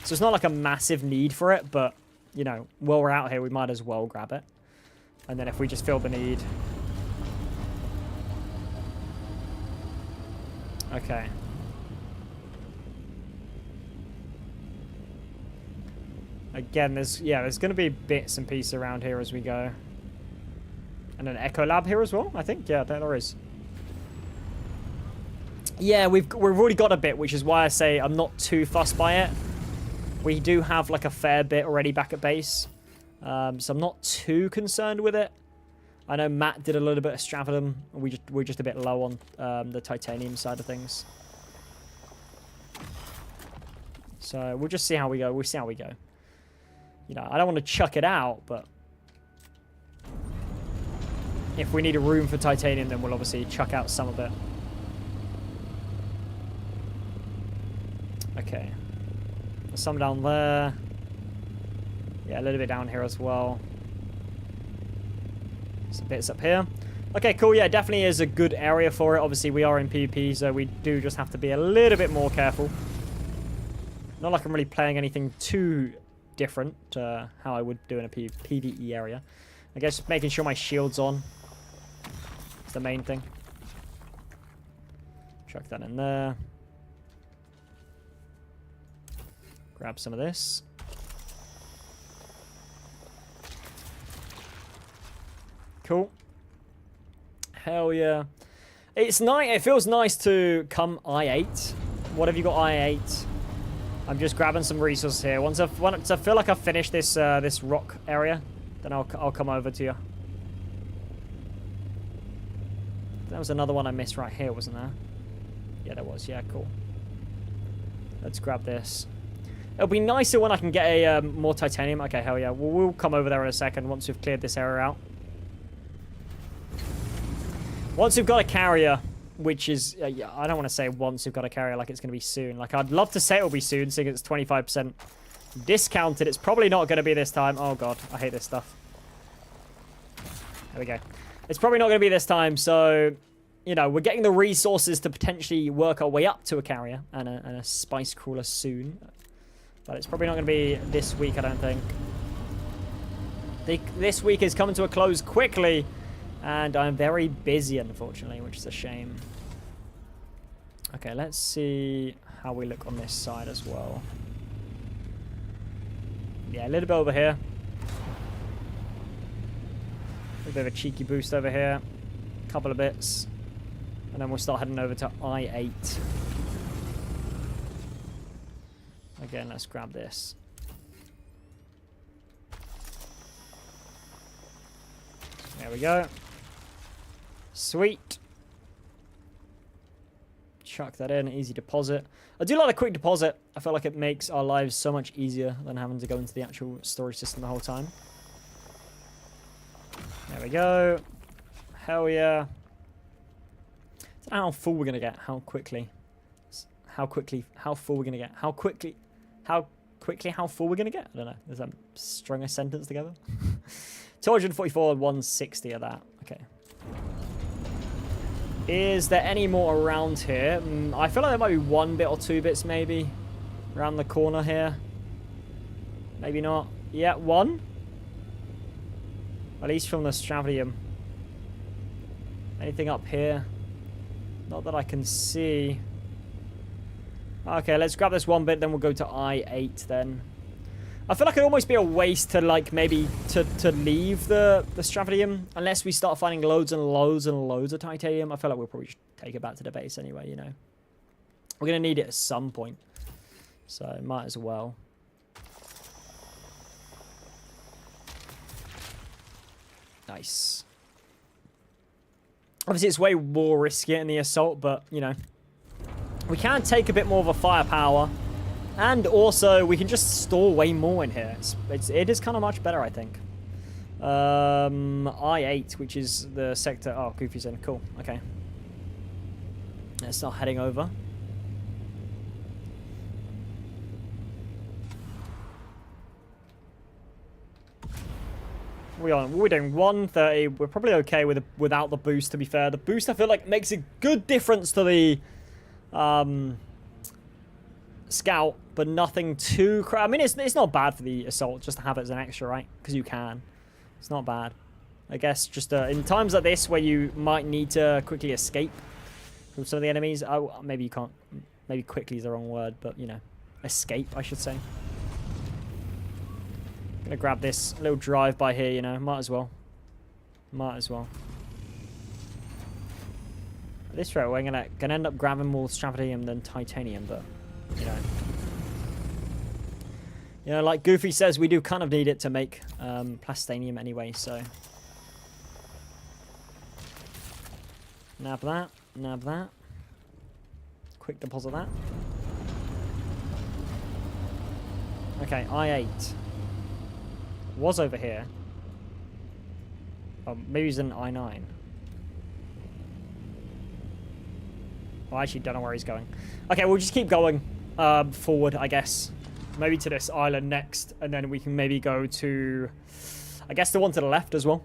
so it's not like a massive need for it. But you know, while we're out here, we might as well grab it, and then if we just feel the need. Okay. Again, there's gonna be bits and pieces around here as we go. And an Echo Lab here as well, I think. Yeah, there is. Yeah, we've already got a bit, which is why I say I'm not too fussed by it. We do have like a fair bit already back at base, so I'm not too concerned with it. I know Matt did a little bit of Stravidum. We're just a bit low on the titanium side of things. So we'll just see how we go. We'll see how we go. You know, I don't want to chuck it out, but if we need a room for titanium, then we'll obviously chuck out some of it. Okay. There's some down there. Yeah, a little bit down here as well. Some bits up here. Okay, cool. Yeah, definitely is a good area for it. Obviously, we are in PvP, so we do just have to be a little bit more careful. Not like I'm really playing anything too different how I would do in a PvE area. I guess making sure my shield's on is the main thing. Chuck that in there. Grab some of this. Cool. Hell yeah. It's nice. It feels nice to come I8. What have you got I8? I'm just grabbing some resources here. Once I feel like I've finished this this rock area, then I'll come over to you. There was another one I missed right here, wasn't there? Yeah, there was. Yeah, cool. Let's grab this. It'll be nicer when I can get a more titanium. Okay, hell yeah. We'll come over there in a second once we've cleared this area out. Once we've got a carrier, which is... yeah, I don't want to say once we've got a carrier like it's going to be soon. Like, I'd love to say it'll be soon, seeing it's 25% discounted. It's probably not going to be this time. Oh, God. I hate this stuff. There we go. It's probably not going to be this time, so... You know, we're getting the resources to potentially work our way up to a carrier and a spice crawler soon. But it's probably not going to be this week, I don't think. This week is coming to a close quickly. And I'm very busy, unfortunately, which is a shame. Okay, let's see how we look on this side as well. Yeah, a little bit over here. A bit of a cheeky boost over here. A couple of bits. And then we'll start heading over to I8. Again, let's grab this. There we go. Sweet. Chuck that in. Easy deposit. I do like the quick deposit. I feel like it makes our lives so much easier than having to go into the actual storage system the whole time. There we go. Hell yeah. I don't know how full we're going to get. How quickly. How full we're going to get. How full we're going to get. I don't know. Does that string a sentence together? 244 and 160 of that. Okay. Is there any more around here? I feel like there might be one bit or two bits maybe around the corner here. Maybe not. Yeah, one. At least from the Stravadium. Anything up here? Not that I can see. Okay, let's grab this one bit, then we'll go to I8 then. I feel like it'd almost be a waste to, like, maybe to leave the Stravadium unless we start finding loads and loads and loads of titanium. I feel like we'll probably just take it back to the base anyway, you know. We're going to need it at some point. So, might as well. Nice. Obviously, it's way more risky in the assault, but, you know. We can take a bit more of a firepower. And also, we can just store way more in here. It is kind of much better, I think. I8, which is the sector... Oh, Goofy's in. Cool. Okay. Let's start heading over. We're doing 130. We're probably okay without the boost, to be fair. The boost, I feel like, makes a good difference to the... scout, but nothing too I mean, it's not bad for the assault just to have it as an extra, right? Because you can. It's not bad. I guess just in times like this where you might need to quickly escape from some of the enemies. Oh, maybe you can't. Maybe quickly is the wrong word, but you know, escape, I should say. Gonna grab this little drive by here, you know. Might as well. Might as well. This route, we're gonna end up grabbing more Stravadium than titanium, but you know, like Goofy says, we do kind of need it to make plastanium anyway, so. Nab that, nab that. Quick deposit that. Okay, I8. Was over here. Oh, maybe he's in I9. I actually don't know where he's going. Okay, we'll just keep going forward, I guess. Maybe to this island next, and then we can maybe go to, I guess, the one to the left as well.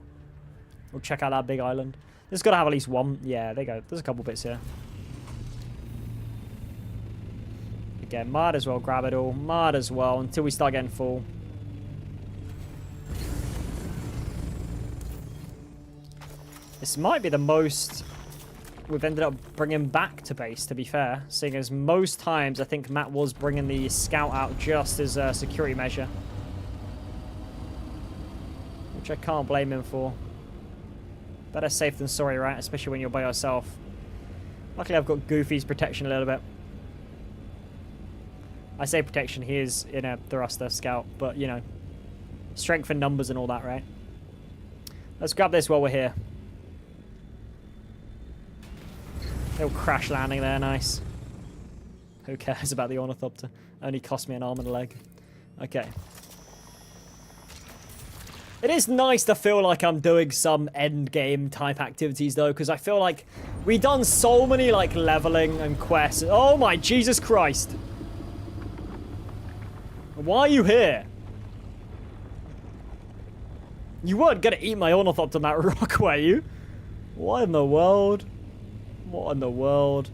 We'll check out that big island. There's got to have at least one. Yeah, there you go. There's a couple bits here. Again, might as well grab it all. Might as well until we start getting full. This might be the most we've ended up bringing back to base, to be fair. Seeing as most times I think Matt was bringing the scout out just as a security measure. Which I can't blame him for. Better safe than sorry, right? Especially when you're by yourself. Luckily I've got Goofy's protection a little bit. I say protection, he is in a thruster scout, but you know, strength in numbers and all that, right? Let's grab this while we're here. Little crash landing there, nice. Who cares about the ornithopter? Only cost me an arm and a leg. Okay. It is nice to feel like I'm doing some end game type activities though, because I feel like we've done so many like leveling and quests. Oh my Jesus Christ! Why are you here? You weren't gonna eat my ornithopter on that rock, were you? What in the world? What in the world?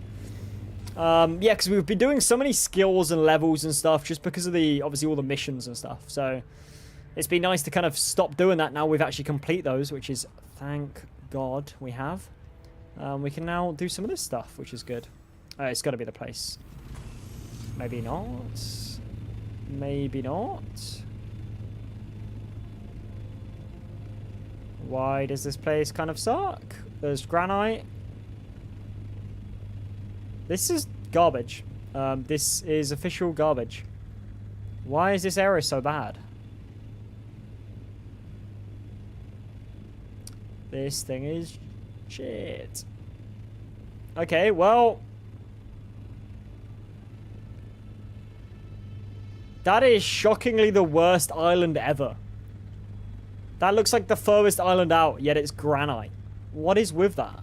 Yeah, because we've been doing so many skills and levels and stuff just because of the, obviously, all the missions and stuff. So, it's been nice to kind of stop doing that now we've actually complete those, which is, thank God, we have. We can now do some of this stuff, which is good. It's got to be the place. Maybe not. Maybe not. Why does this place kind of suck? There's granite. This is garbage. This is official garbage. Why is this area so bad? This thing is shit. Okay, well. That is shockingly the worst island ever. That looks like the furthest island out, yet it's granite. What is with that?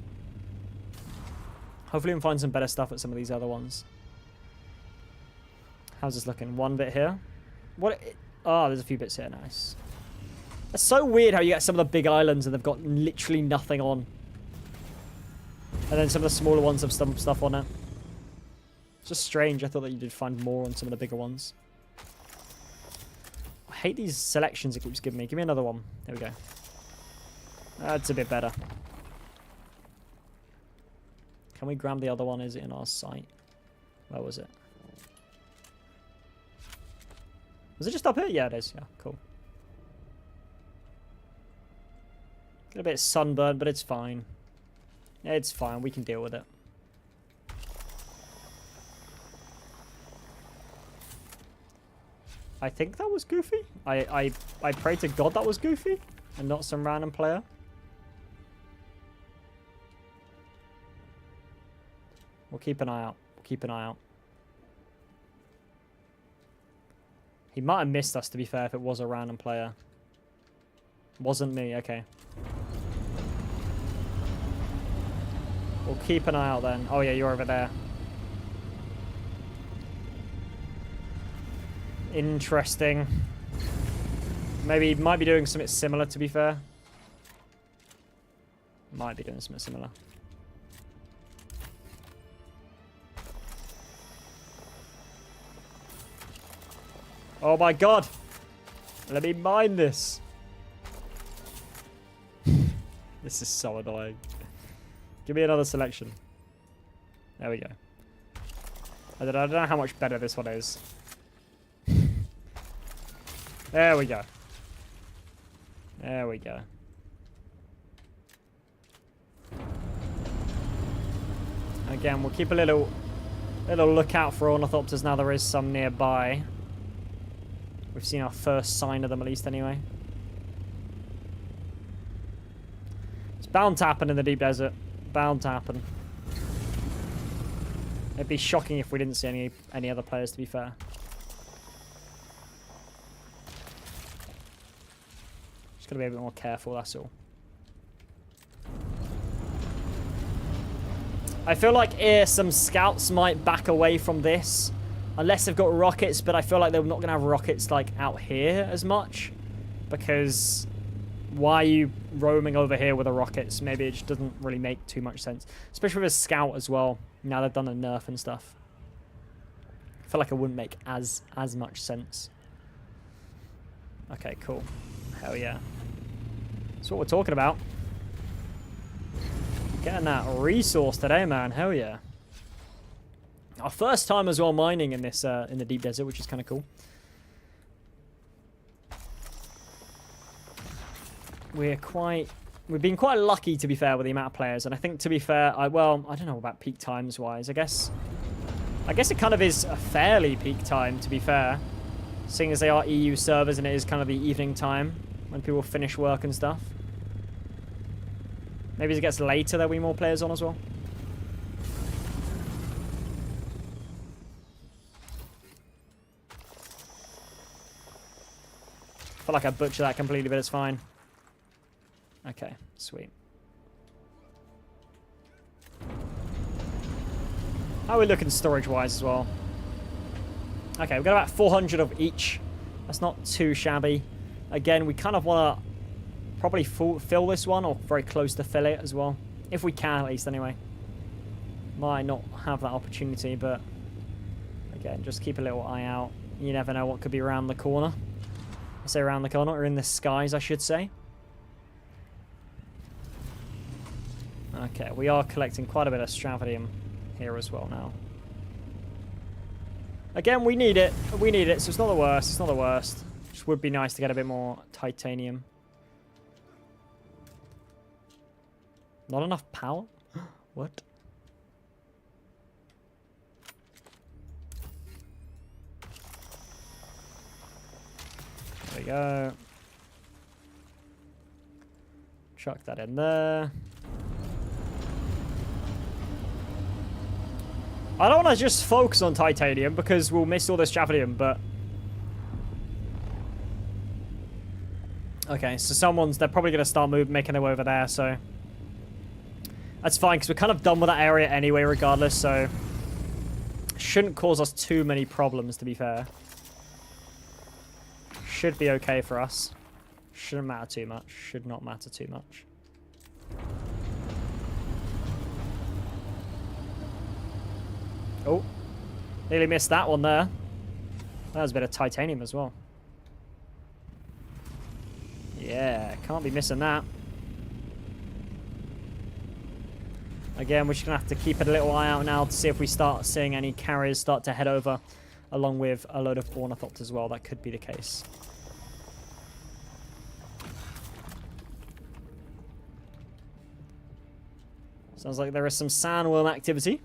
Hopefully we can find some better stuff at some of these other ones. How's this looking? One bit here. What? Oh, there's a few bits here. Nice. It's so weird how you get some of the big islands and they've got literally nothing on. And then some of the smaller ones have some stuff on it. It's just strange. I thought that you did find more on some of the bigger ones. I hate these selections it keeps giving me. Give me another one. There we go. That's a bit better. Can we grab the other one? Is it in our sight? Where was it? Was it just up here? Yeah, it is. Yeah, cool. Get a bit sunburned, but it's fine. It's fine. We can deal with it. I think that was Goofy. I pray to God that was Goofy and not some random player. We'll keep an eye out. We'll keep an eye out. He might have missed us, to be fair, if it was a random player. Wasn't me, okay. We'll keep an eye out then. Oh yeah, you're over there. Interesting. Maybe he might be doing something similar, to be fair. Might be doing something similar. Oh my God! Let me mine this. This is so annoying. Give me another selection. There we go. I don't know how much better this one is. There we go. There we go. Again, we'll keep a little lookout for ornithopters now there is some nearby. We've seen our first sign of them, at least, anyway. It's bound to happen in the deep desert. Bound to happen. It'd be shocking if we didn't see any other players, to be fair. Just gotta be a bit more careful, that's all. I feel like some scouts might back away from this. Unless they've got rockets, but I feel like they're not going to have rockets, like, out here as much. Because Why are you roaming over here with the rockets? Maybe it just doesn't really make too much sense. Especially with a scout as well. Now they've done a nerf and stuff. I feel like it wouldn't make as much sense. Okay, cool. Hell yeah. That's what we're talking about. Getting that resource today, man. Hell yeah. Our first time as well mining in this in the deep desert, which is kind of cool. We've been quite lucky, to be fair, with the amount of players, and I think, to be fair, well, I don't know about peak times wise. I guess it kind of is a fairly peak time, to be fair, seeing as they are EU servers and it is kind of the evening time when people finish work and stuff. Maybe as it gets later, there'll be more players on as well. I feel like I butchered that completely, but it's fine. Okay, sweet. How are we looking storage-wise as well? Okay, we've got about 400 of each. That's not too shabby. Again, we kind of want to probably fill this one, or very close to fill it as well. If we can, at least, anyway. Might not have that opportunity, but again, just keep a little eye out. You never know what could be around the corner. I say around the corner, or in the skies, I should say. Okay, we are collecting quite a bit of stravadium here as well now. Again, we need it. We need it, so it's not the worst. It's not the worst. Just would be nice to get a bit more titanium. Not enough power? What? There we go. Chuck that in there. I don't want to just focus on titanium because we'll miss all this stravadium, but... Okay, so they're probably going to start making their way over there, so... That's fine, because we're kind of done with that area anyway, regardless, so... Shouldn't cause us too many problems, to be fair. Should be okay for us. Shouldn't matter too much. Should not matter too much. Oh, nearly missed that one there. That was a bit of titanium as well. Yeah, can't be missing that. Again, we're just going to have to keep a little eye out now to see if we start seeing any carriers start to head over, along with a load of ornithopters as well. That could be the case. Sounds like there is some sandworm activity.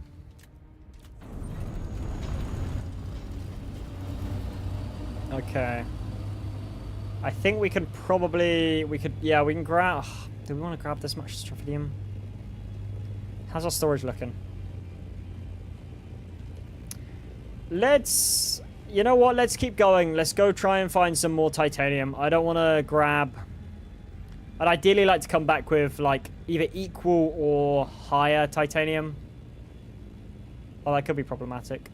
Okay. I think we can probably... Yeah, we can grab... Do we want to grab this much stravadium? How's our storage looking? Let's... You know what? Let's keep going. Let's go try and find some more titanium. I don't want to grab... I'd ideally like to come back with, like, either equal or higher titanium. Oh, that could be problematic.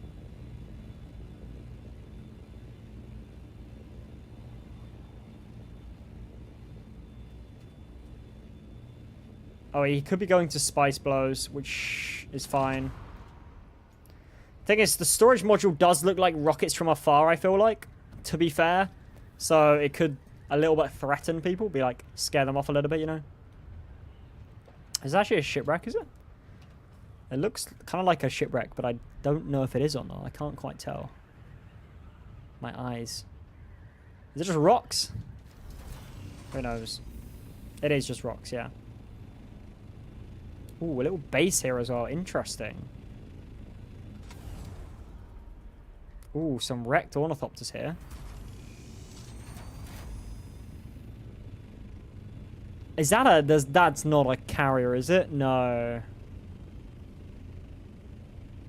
Oh, he could be going to spice blows, which is fine. Thing is, the storage module does look like rockets from afar, I feel like, to be fair. So it could a little bit threaten people, be like, scare them off a little bit, you know? Is it actually a shipwreck, is it? It looks kind of like a shipwreck, but I don't know if it is or not. I can't quite tell. My eyes. Is it just rocks? Who knows? It is just rocks, yeah. Ooh, a little base here as well. Interesting. Ooh, some wrecked ornithopters here. Is that a... That's not a carrier, is it? No.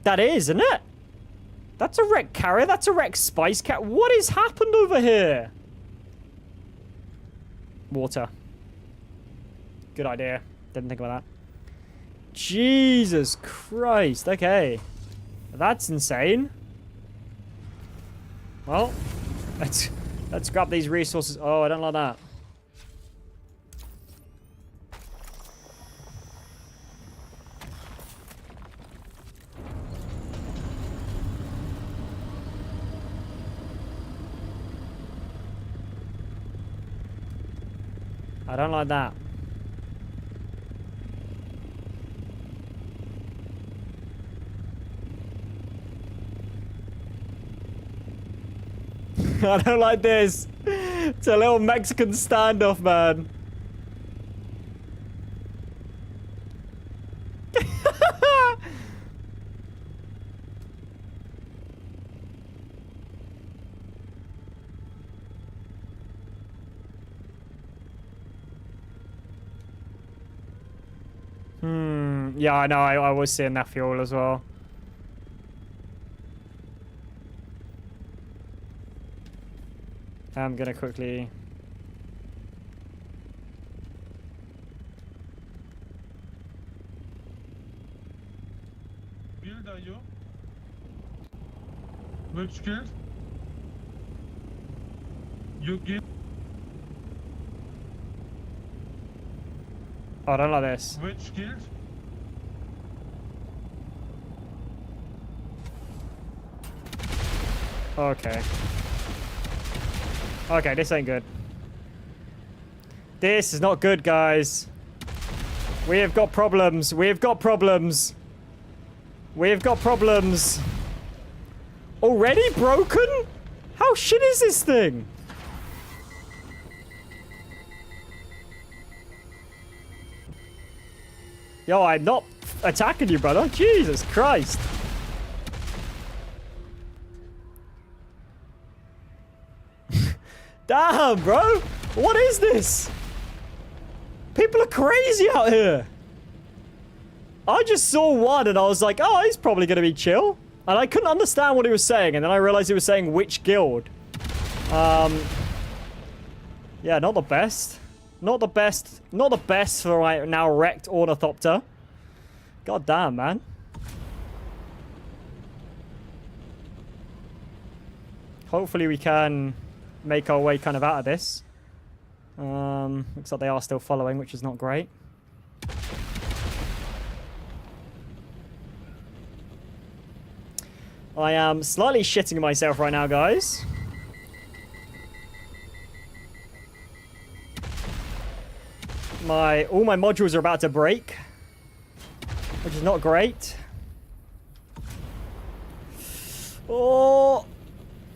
That is, isn't it? That's a wrecked carrier. That's a wrecked spice cat. What has happened over here? Water. Good idea. Didn't think about that. Jesus Christ. Okay. That's insane. Well, let's grab these resources. Oh, I don't like that. I don't like that. I don't like this. It's a little Mexican standoff, man. Yeah, I know. I was seeing that fuel as well. I'm gonna quickly... Build are you? Which guild? You guild? Oh, I don't like this. Which guild? Okay. Okay, this ain't good. This is not good, guys. We have got problems. We have got problems. We have got problems. Already broken? How shit is this thing? Yo, I'm not attacking you, brother. Jesus Christ. Damn, bro. What is this? People are crazy out here. I just saw one and I was like, oh, he's probably going to be chill. And I couldn't understand what he was saying. And then I realized he was saying which guild. Yeah, not the best. Not the best. Not the best for my now wrecked ornithopter. God damn, man. Hopefully we can make our way kind of out of this. Looks like they are still following, which is not great. I am slightly shitting myself right now, guys. All my modules are about to break, which is not great. Oh,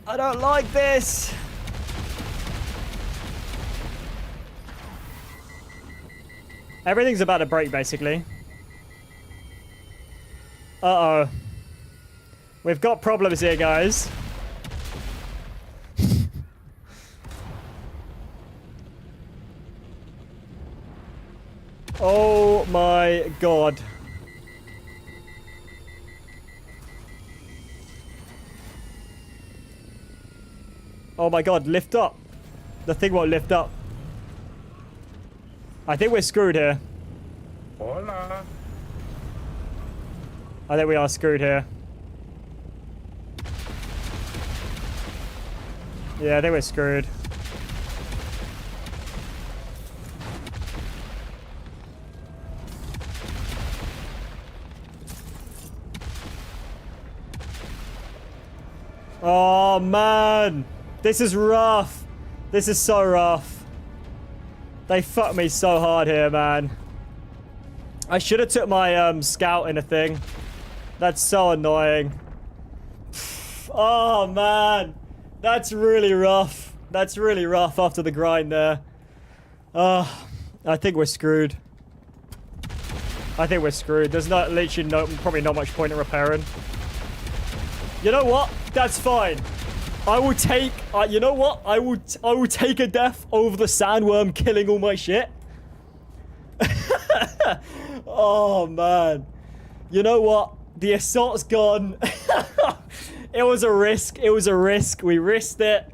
I don't like this. Everything's about to break, basically. Uh-oh. We've got problems here, guys. Oh my god. Oh my god, lift up. The thing won't lift up. I think we're screwed here. Hola. I think we are screwed here. Yeah, I think we're screwed. Oh, man. This is rough. This is so rough. They fucked me so hard here, man. I should have took my scout in a thing. That's so annoying. Oh, man. That's really rough. That's really rough after the grind there. I think we're screwed. I think we're screwed. There's probably not much point in repairing. You know what? That's fine. I will take, you know what? I will take a death over the sandworm killing all my shit. Oh, man. You know what? The assault's gone. It was a risk. It was a risk. We risked it.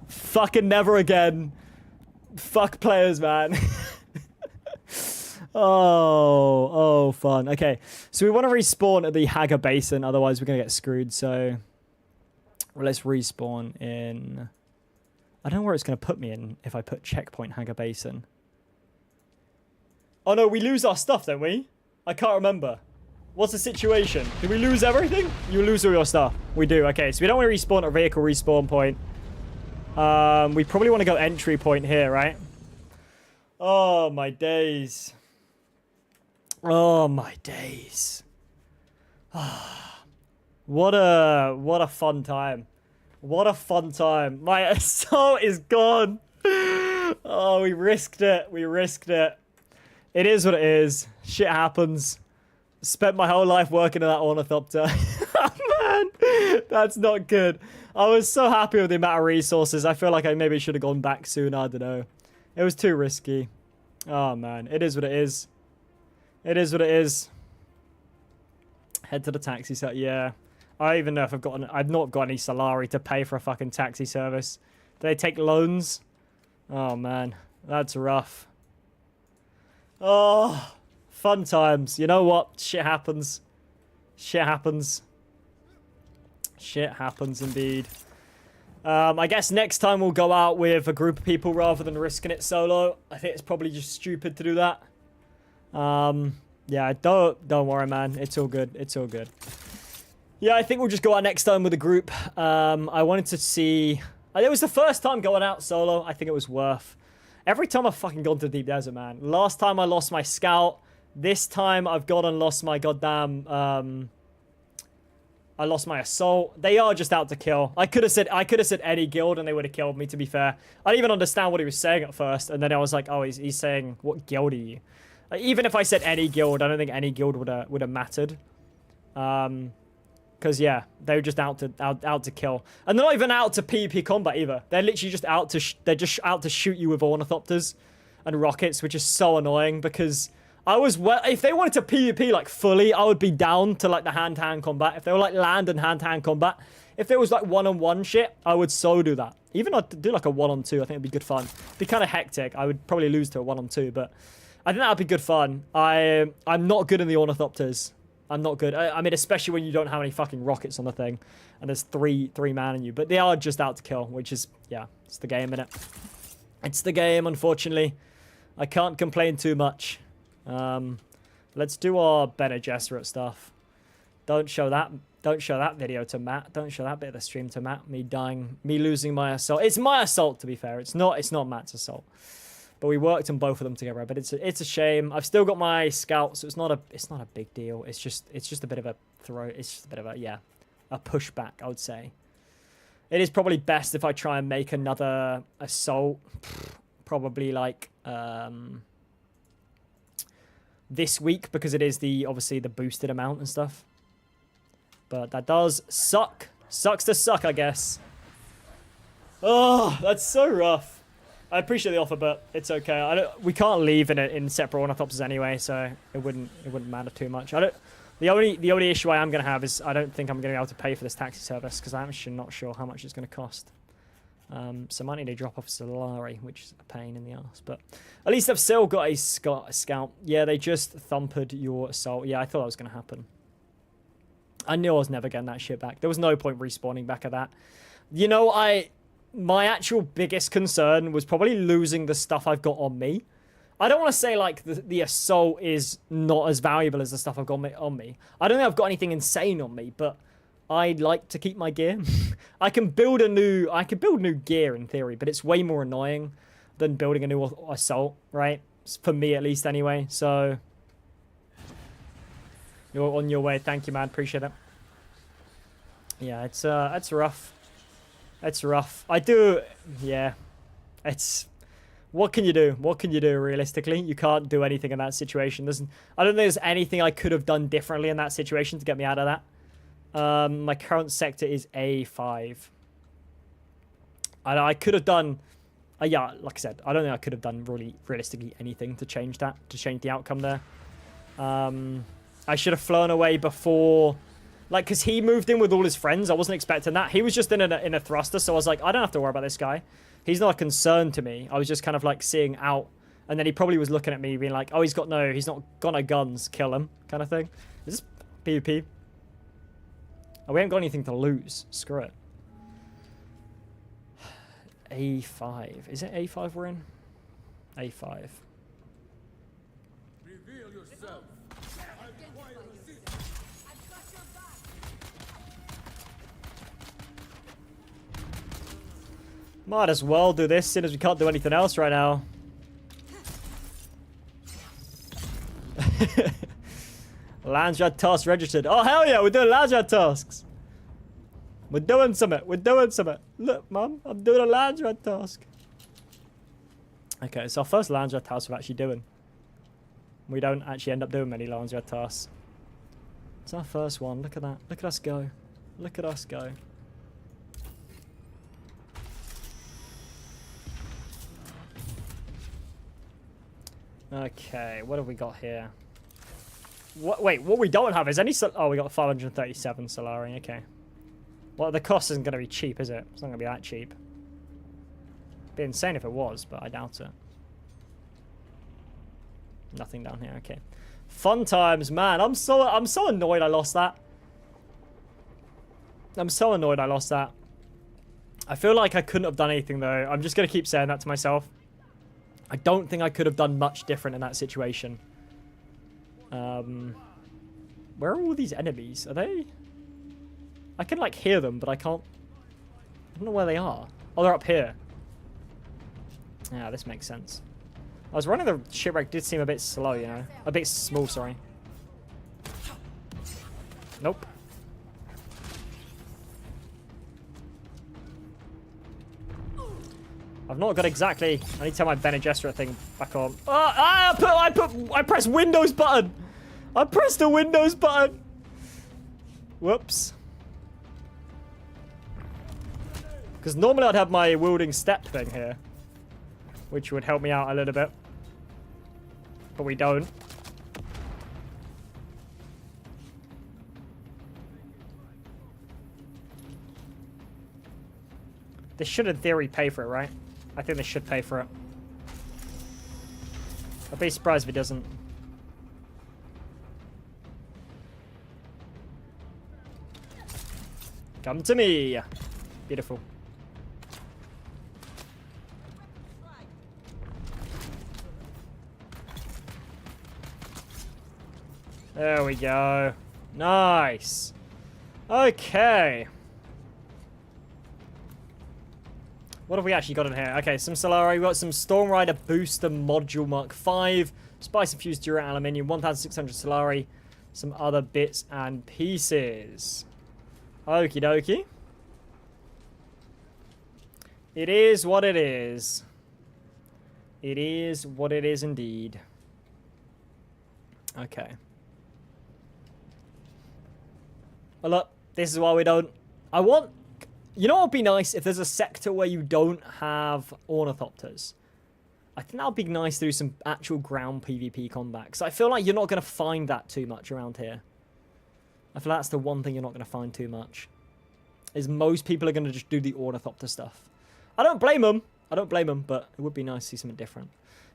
Fucking never again. Fuck players, man. Oh, fun. Okay, so we want to respawn at the Haga Basin, otherwise we're going to get screwed, so... Well, let's respawn in... I don't know where it's going to put me in if I put checkpoint Haga Basin. Oh no, we lose our stuff, don't we? I can't remember. What's the situation? Do we lose everything? You lose all your stuff. We do. Okay, so we don't want to respawn at vehicle respawn point. We probably want to go entry point here, right? Oh, my days. Oh, my days. What a fun time. What a fun time. My assault is gone. Oh, we risked it. We risked it. It is what it is. Shit happens. Spent my whole life working on that ornithopter. Oh, man, that's not good. I was so happy with the amount of resources. I feel like I maybe should have gone back sooner. I don't know. It was too risky. Oh, man. It is what it is. It is what it is. Head to the taxi set. Yeah. I don't even know if I've not got any Solari to pay for a fucking taxi service. Do they take loans? Oh, man. That's rough. Oh, fun times. You know what? Shit happens. Shit happens. Shit happens indeed. I guess next time we'll go out with a group of people rather than risking it solo. I think it's probably just stupid to do that. Yeah, don't worry, man. It's all good. It's all good. Yeah, I think we'll just go out next time with a group. I wanted to see... It was the first time going out solo. I think it was worth. Every time I've fucking gone to the deep desert, man. Last time I lost my scout. This time I've gone and lost my goddamn... I lost my assault. They are just out to kill. I could have said any guild and they would have killed me, to be fair. I didn't even understand what he was saying at first. And then I was like, oh, he's saying, what guild are you? Like, even if I said any guild, I don't think any guild would have mattered. Because, yeah, they were just out to kill. And they're not even out to PvP combat either. They're literally just out to shoot you with ornithopters and rockets, which is so annoying because... if they wanted to PvP like fully, I would be down to like the hand-to-hand combat. If they were like land and hand-to-hand combat, if there was like one-on-one shit, I would so do that. Even I'd do like a one-on-two, I think it'd be good fun. It'd be kind of hectic. I would probably lose to a one-on-two, but I think that'd be good fun. I'm not good in the ornithopters. I'm not good. I mean, especially when you don't have any fucking rockets on the thing, and there's three man in you. But they are just out to kill, which is, yeah, it's the game, innit? It's the game, unfortunately. I can't complain too much. Let's do our Bene Gesserit stuff. Don't show that video to Matt. Don't show that bit of the stream to Matt. Me losing my assault. It's my assault, to be fair. It's not Matt's assault. But we worked on both of them together. But it's a shame. I've still got my scout, so it's not a big deal. It's just a bit of a throw. It's just a bit of a pushback, I would say. It is probably best if I try and make another assault. Probably like this week, because it is obviously the boosted amount and stuff. But that does suck. Sucks to suck, I guess. Oh, that's so rough. I appreciate the offer, but it's okay. We can't leave in separate ornithopters anyway, so it wouldn't matter too much. The only issue I am gonna have is I don't think I'm gonna be able to pay for this taxi service because I'm actually not sure how much it's gonna cost. So I might need to drop off Solari, which is a pain in the ass. But at least I've still got a scout. Yeah, they just thumped your assault. Yeah, I thought that was going to happen. I knew I was never getting that shit back. There was no point respawning back at that. You know, my actual biggest concern was probably losing the stuff I've got on me. I don't want to say, like, the assault is not as valuable as the stuff I've got on me. I don't think I've got anything insane on me, but... I'd like to keep my gear. I can build new gear in theory, but it's way more annoying than building a new assault, right? For me, at least, anyway. So, you're on your way. Thank you, man. Appreciate it. Yeah, it's rough. It's rough. Yeah. What can you do? What can you do, realistically? You can't do anything in that situation. I don't think there's anything I could have done differently in that situation to get me out of that. My current sector is A5. I could have done... yeah, like I said, I don't think I could have done really realistically anything to change that, to change the outcome there. I should have flown away before... Like, because he moved in with all his friends. I wasn't expecting that. He was just in a thruster, so I was like, I don't have to worry about this guy. He's not a concern to me. I was just kind of, like, seeing out. And then he probably was looking at me being like, oh, he's not got no guns. Kill him, kind of thing. Is this PvP? Oh, we haven't got anything to lose. Screw it. A5. Is it A5 we're in? A5. Reveal yourself. Might as well do this, seeing as we can't do anything else right now. Landrat task registered. Oh, hell yeah, we're doing Landrat tasks. We're doing something. We're doing something. Look, Mum, I'm doing a Landrat task. Okay, it's our first Landrat task we're actually doing. We don't actually end up doing many Landrat tasks. It's our first one. Look at that. Look at us go. Look at us go. Okay, what have we got here? Wait, what we don't have is any... Oh, we got 537 Solari, okay. Well, the cost isn't going to be cheap, is it? It's not going to be that cheap. It'd be insane if it was, but I doubt it. Nothing down here, okay. Fun times, man. I'm so annoyed I lost that. I'm so annoyed I lost that. I feel like I couldn't have done anything, though. I'm just going to keep saying that to myself. I don't think I could have done much different in that situation. Where are all these enemies? Are they... I can, like, hear them, but I can't... I don't know where they are. Oh, they're up here. Yeah, this makes sense. I was running the shipwreck, did seem a bit slow, you know? A bit small, sorry. Nope. I've not got exactly... I need to turn my Bene Gesserit thing back on. I pressed Windows button! I pressed the Windows button! Whoops. Because normally I'd have my wielding step thing here, which would help me out a little bit. But we don't. This should, in theory, pay for it, right? I think this should pay for it. I'd be surprised if it doesn't. Come to me! Beautiful. There we go. Nice. Okay. What have we actually got in here? Okay, some Solari. We've got some Storm Rider Booster Module Mark 5. Spice Infused Dura Aluminium. 1,600 Solari. Some other bits and pieces. Okie dokie. It is what it is. It is what it is indeed. Okay. Well, look, this is why we don't... I want... You know what would be nice? If there's a sector where you don't have ornithopters. I think that would be nice to do some actual ground PvP combat. Because I feel like you're not going to find that too much around here. I feel like that's the one thing you're not going to find too much. Is most people are going to just do the ornithopter stuff. I don't blame them. I don't blame them, but it would be nice to see something different.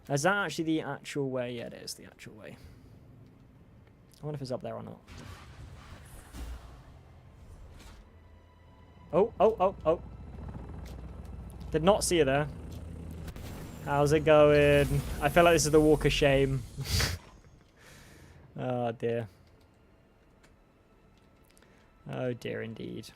Is that actually the actual way? Yeah, it is the actual way. I wonder if it's up there or not. Oh, oh, oh, oh. Did not see you there. How's it going? I feel like this is the walk of shame. Oh, dear. Oh, dear indeed.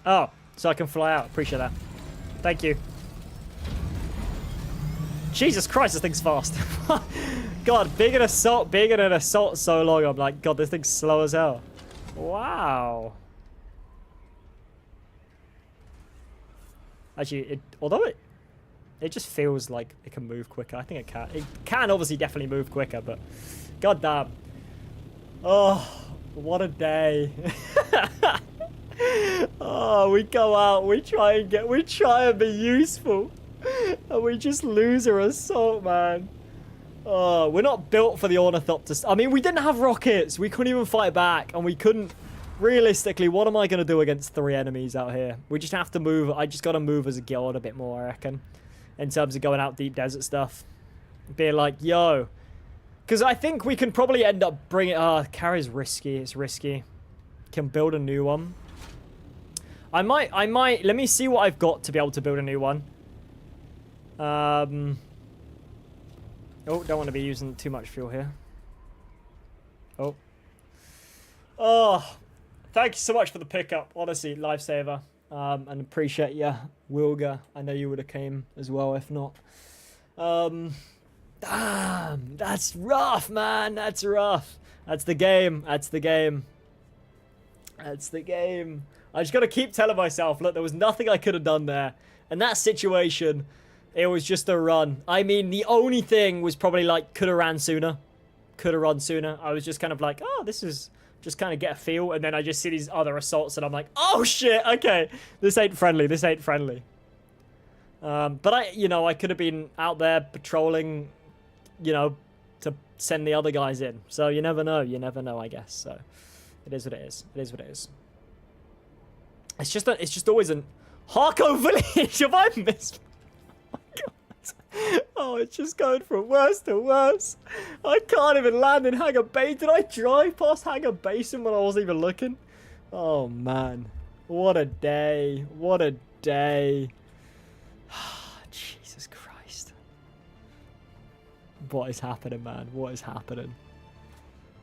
Oh, so I can fly out. Appreciate that. Thank you. Jesus Christ, this thing's fast. God, being an assault so long, I'm like, God, this thing's slow as hell. Wow. Actually, although it just feels like it can move quicker. I think it can. It can obviously definitely move quicker, but God damn. Oh, what a day. Oh, we go out, we try and be useful. And we just lose our assault, man. Oh, we're not built for the ornithopters. I mean, we didn't have rockets. We couldn't even fight back. And we couldn't... Realistically, what am I going to do against 3 enemies out here? We just have to move. I just got to move as a guild a bit more, I reckon. In terms of going out deep desert stuff. Being like, yo. Because I think we can probably end up bringing... carry's risky. It's risky. Can build a new one. I might... Let me see what I've got to be able to build a new one. Oh, don't want to be using too much fuel here. Oh. Oh, thank you so much for the pickup. Honestly, lifesaver. And appreciate you, Wilga. I know you would have came as well if not. Damn, that's rough, man. That's rough. That's the game. That's the game. That's the game. I just got to keep telling myself, look, there was nothing I could have done there. In that situation, it was just a run. I mean, the only thing was probably like, could have ran sooner. Could have run sooner. I was just kind of like, oh, this is just kind of get a feel. And then I just see these other assaults and I'm like, oh shit, okay. This ain't friendly. This ain't friendly. But I could have been out there patrolling, to send the other guys in. So you never know. You never know, I guess. So it is what it is. It is what it is. It's just always an Harko village. Have I missed? Oh, God. Oh, it's just going from worse to worse. I can't even land in Hanger Bay. Did I drive past Hanger Basin when I wasn't even looking? Oh, man. What a day. What a day. Jesus Christ. What is happening, man? What is happening?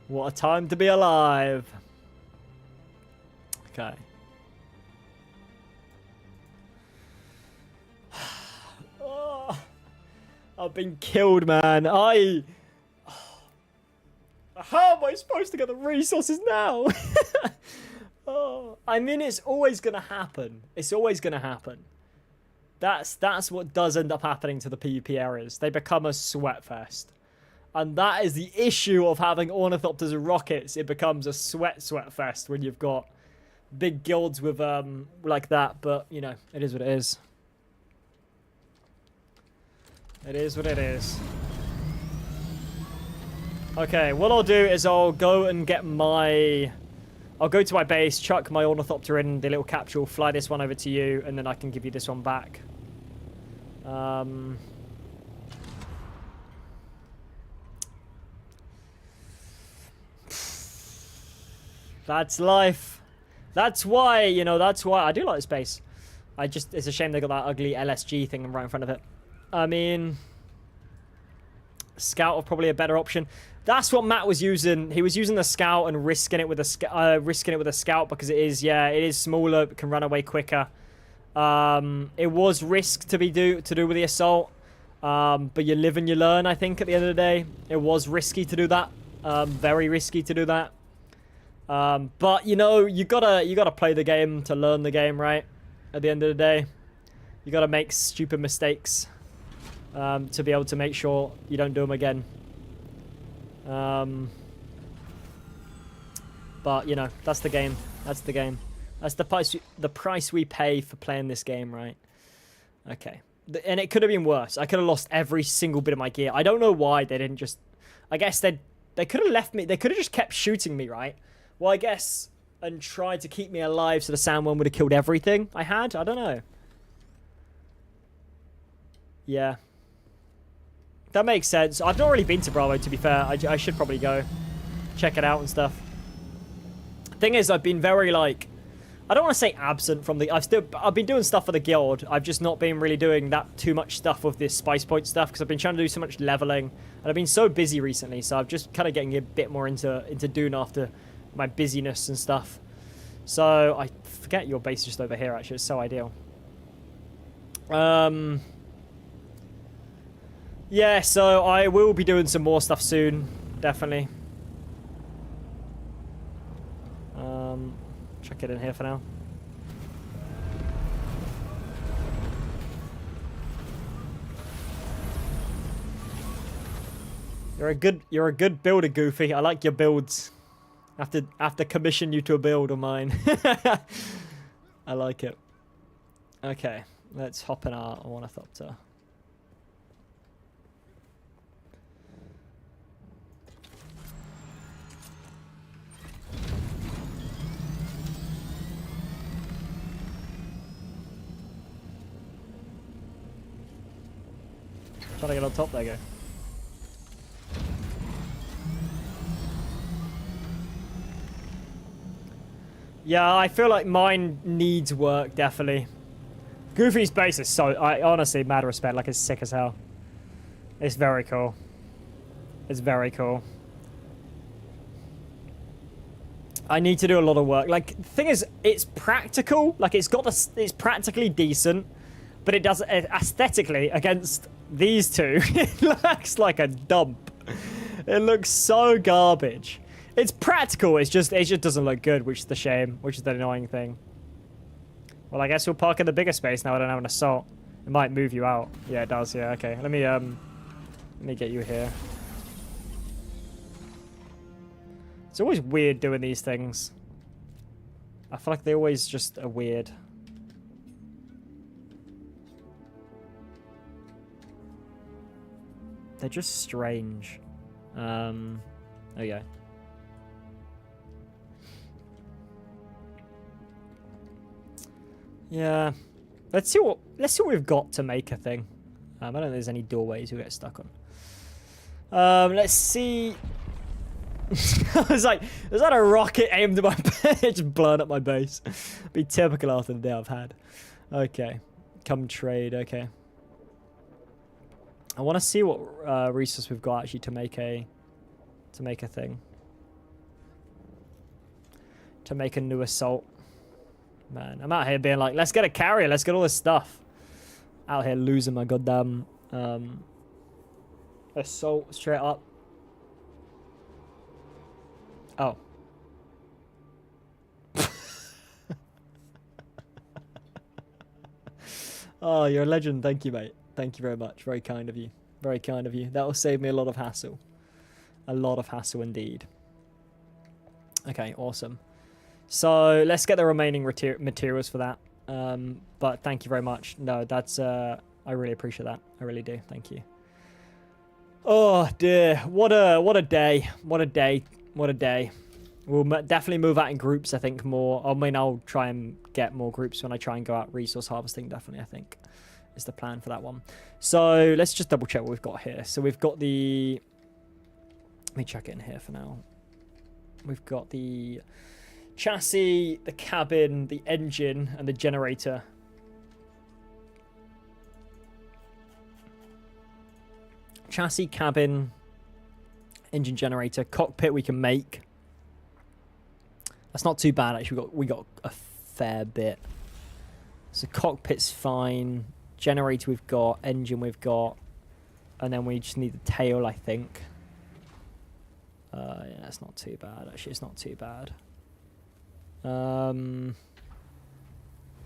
What a time to be alive. Okay. Oh, I've been killed, man. How am I supposed to get the resources now? Oh, I mean, it's always going to happen. It's always going to happen. That's what does end up happening to the PvP areas. They become a sweat fest. And that is the issue of having ornithopters and rockets. It becomes a sweat fest when you've got big guilds with like that. But, it is what it is. It is what it is. Okay, what I'll do is I'll go and get I'll go to my base, chuck my ornithopter in the little capsule, fly this one over to you, and then I can give you this one back. That's life. That's why, that's why I do like this base. It's a shame they got that ugly LSG thing right in front of it. I mean, Scout are probably a better option. That's what Matt was using. He was using the Scout and risking it with a Scout because it is smaller, can run away quicker. It was risk to do with the assault, but you live and you learn. I think at the end of the day, it was risky to do that. Very risky to do that. But you gotta play the game to learn the game, right? At the end of the day, you gotta make stupid mistakes. To be able to make sure you don't do them again. But that's the game. That's the game. That's the price we pay for playing this game, right? Okay. And it could have been worse. I could have lost every single bit of my gear. I don't know why they didn't just... I guess they could have left me... They could have just kept shooting me, right? Well, I guess... And tried to keep me alive so the Sandworm would have killed everything I had? I don't know. Yeah. That makes sense. I've not really been to Bravo, to be fair. I should probably go check it out and stuff. Thing is, I've been very, like... I don't want to say absent from the... I've been doing stuff for the guild. I've just not been really doing that too much stuff with this Spice Point stuff because I've been trying to do so much leveling. And I've been so busy recently, so I'm just kind of getting a bit more into DUNE after my busyness and stuff. So, I forget your base is just over here, actually. It's so ideal. Yeah, so I will be doing some more stuff soon, definitely. Check it in here for now. You're a good builder, Goofy. I like your builds. I have to commission you to a build of mine. I like it. Okay, let's hop in our ornithopter. Trying to get on top, there you go. Yeah, I feel like mine needs work, definitely. Goofy's base is honestly, mad respect, like it's sick as hell. It's very cool. It's very cool. I need to do a lot of work. Like, the thing is, it's practical. Like, it's practically decent, but it doesn't aesthetically against these two. It looks like a dump. It looks so garbage. It's practical. It just doesn't look good, which is the shame, which is the annoying thing. Well, I guess we'll park in the bigger space now. I don't have an assault. It might move you out. Yeah, it does. Yeah, okay. Let me get you here. It's always weird doing these things. I feel like they always just are weird. They're just strange. Okay. Yeah. Let's see what we've got to make a thing. I don't think there's any doorways we'll get stuck on. Let's see. I was like, is that a rocket aimed at my base? Just blowing up my base. Be typical after the day I've had. Okay. Come trade, okay. I want to see what resource we've got actually to make a thing. To make a new assault. Man, I'm out here being like, let's get a carrier, let's get all this stuff. Out here losing my goddamn assault straight up. Oh. Oh, you're a legend. Thank you, mate. Thank you very much. Very kind of you. Very kind of you. That will save me a lot of hassle. A lot of hassle indeed. Okay, awesome. So let's get the remaining materials for that. But thank you very much. No, that's I really appreciate that. I really do. Thank you. Oh dear, what a day. What a day. What a day. We'll definitely move out in groups, I think, more. I mean, I'll try and get more groups when I try and go out resource harvesting, definitely, I think, is the plan for that one. So let's just double check what we've got here. So we've got the... Let me check it in here for now. We've got the chassis, the cabin, the engine, and the generator. Chassis, cabin, engine, generator, cockpit we can make. That's not too bad actually. We got a fair bit. So cockpit's fine. Generator we've got. Engine we've got. And then we just need the tail, I think. Yeah, it's not too bad. Actually, it's not too bad.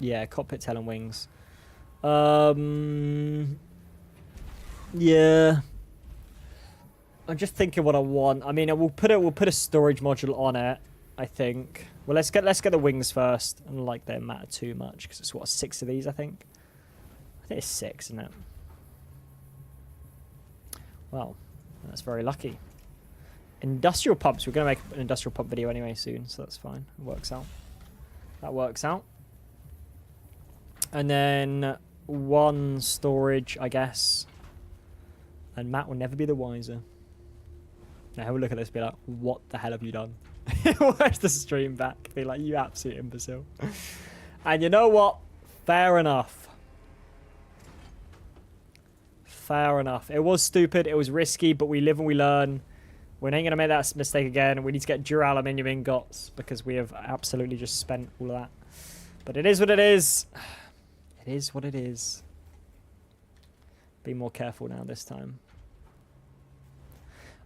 Yeah, cockpit, tail, and wings. Yeah. I'm just thinking what I want. I mean, we'll put a storage module on it, I think. Well, let's get the wings first. And like they don't matter too much because it's what, 6 of these, I think. I think it's 6, isn't it? Well, that's very lucky. Industrial pumps. We're gonna make an industrial pump video anyway soon, so that's fine. It works out. That works out. And then 1 storage, I guess. And Matt will never be the wiser. Now have a look at this, be like, what the hell have you done? Watch the stream back, be like, you absolute imbecile. And you know what? Fair enough. Fair enough. It was stupid, it was risky, but we live and we learn. We ain't gonna make that mistake again. We need to get dura-aluminium ingots because we have absolutely just spent all of that. But it is what it is. It is what it is. Be more careful now this time.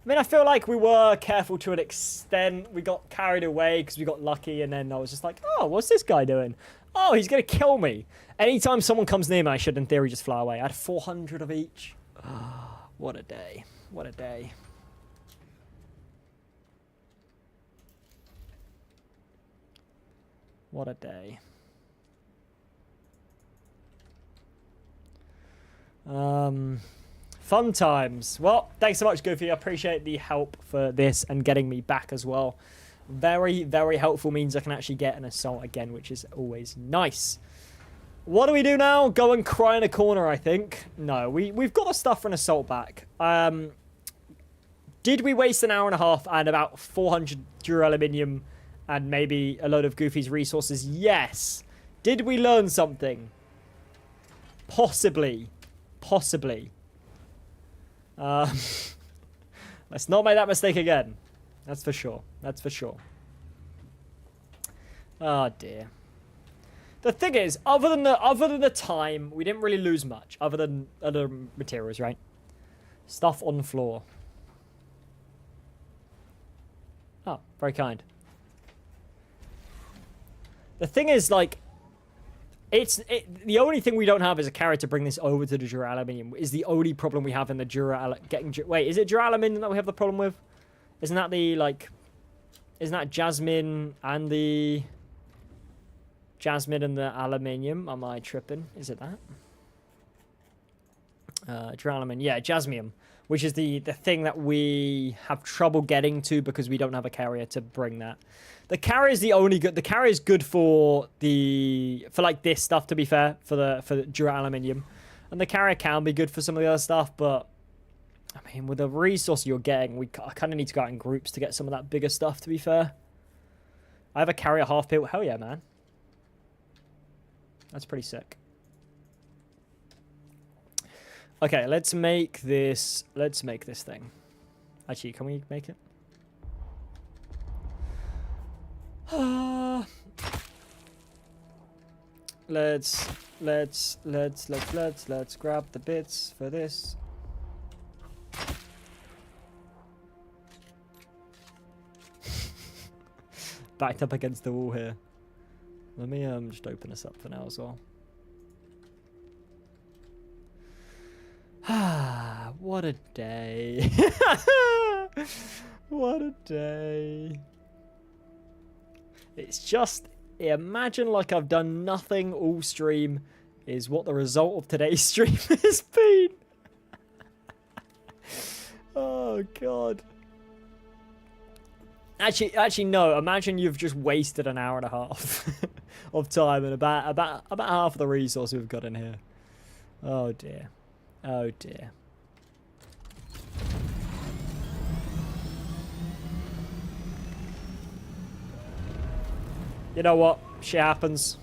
I mean, I feel like we were careful to an extent. We got carried away because we got lucky, and then I was just like, oh, what's this guy doing? Oh, he's going to kill me. Anytime someone comes near me, I should, in theory, just fly away. I had 400 of each. Oh, what a day. What a day. What a day. Fun times. Well, thanks so much, Goofy. I appreciate the help for this and getting me back as well. Very, very helpful. Means I can actually get an assault again, which is always nice. What do we do now? Go and cry in a corner, I think. No, we've got the stuff for an assault back. Did we waste an hour and a half and about 400 dura-aluminium and maybe a load of Goofy's resources? Yes. Did we learn something? Possibly. Possibly. Let's not make that mistake again. That's for sure. That's for sure. Oh dear. The thing is, other than the time, we didn't really lose much, other than other materials, right? Stuff on the floor. Oh, very kind. The thing is, like, the only thing we don't have is a carrot to bring this over to the duraluminum. Is the only problem we have in the wait, is it duraluminum that we have the problem with? Isn't that the, like, isn't that jasmine and the aluminium? Am I tripping? Is it that? Duralumin, yeah, jasmium, which is the thing that we have trouble getting to because we don't have a carrier to bring that. The carrier is the only good. The carrier is good for like this stuff. To be fair, for the duraluminum, and the carrier can be good for some of the other stuff. But I mean, with the resource you're getting, I kind of need to go out in groups to get some of that bigger stuff. To be fair, I have a carrier half built. Hell yeah, man! That's pretty sick. Okay, let's make this thing. Actually, can we make it? Let's grab the bits for this. Backed up against the wall here. Let me just open this up for now as well. Ah, what a day. What a day. It's just, imagine like I've done nothing all stream is what the result of today's stream has been. Oh, God. Actually, no. Imagine you've just wasted an hour and a half of time and about half of the resource we've got in here. Oh, dear. Oh, dear. You know what? Shit happens.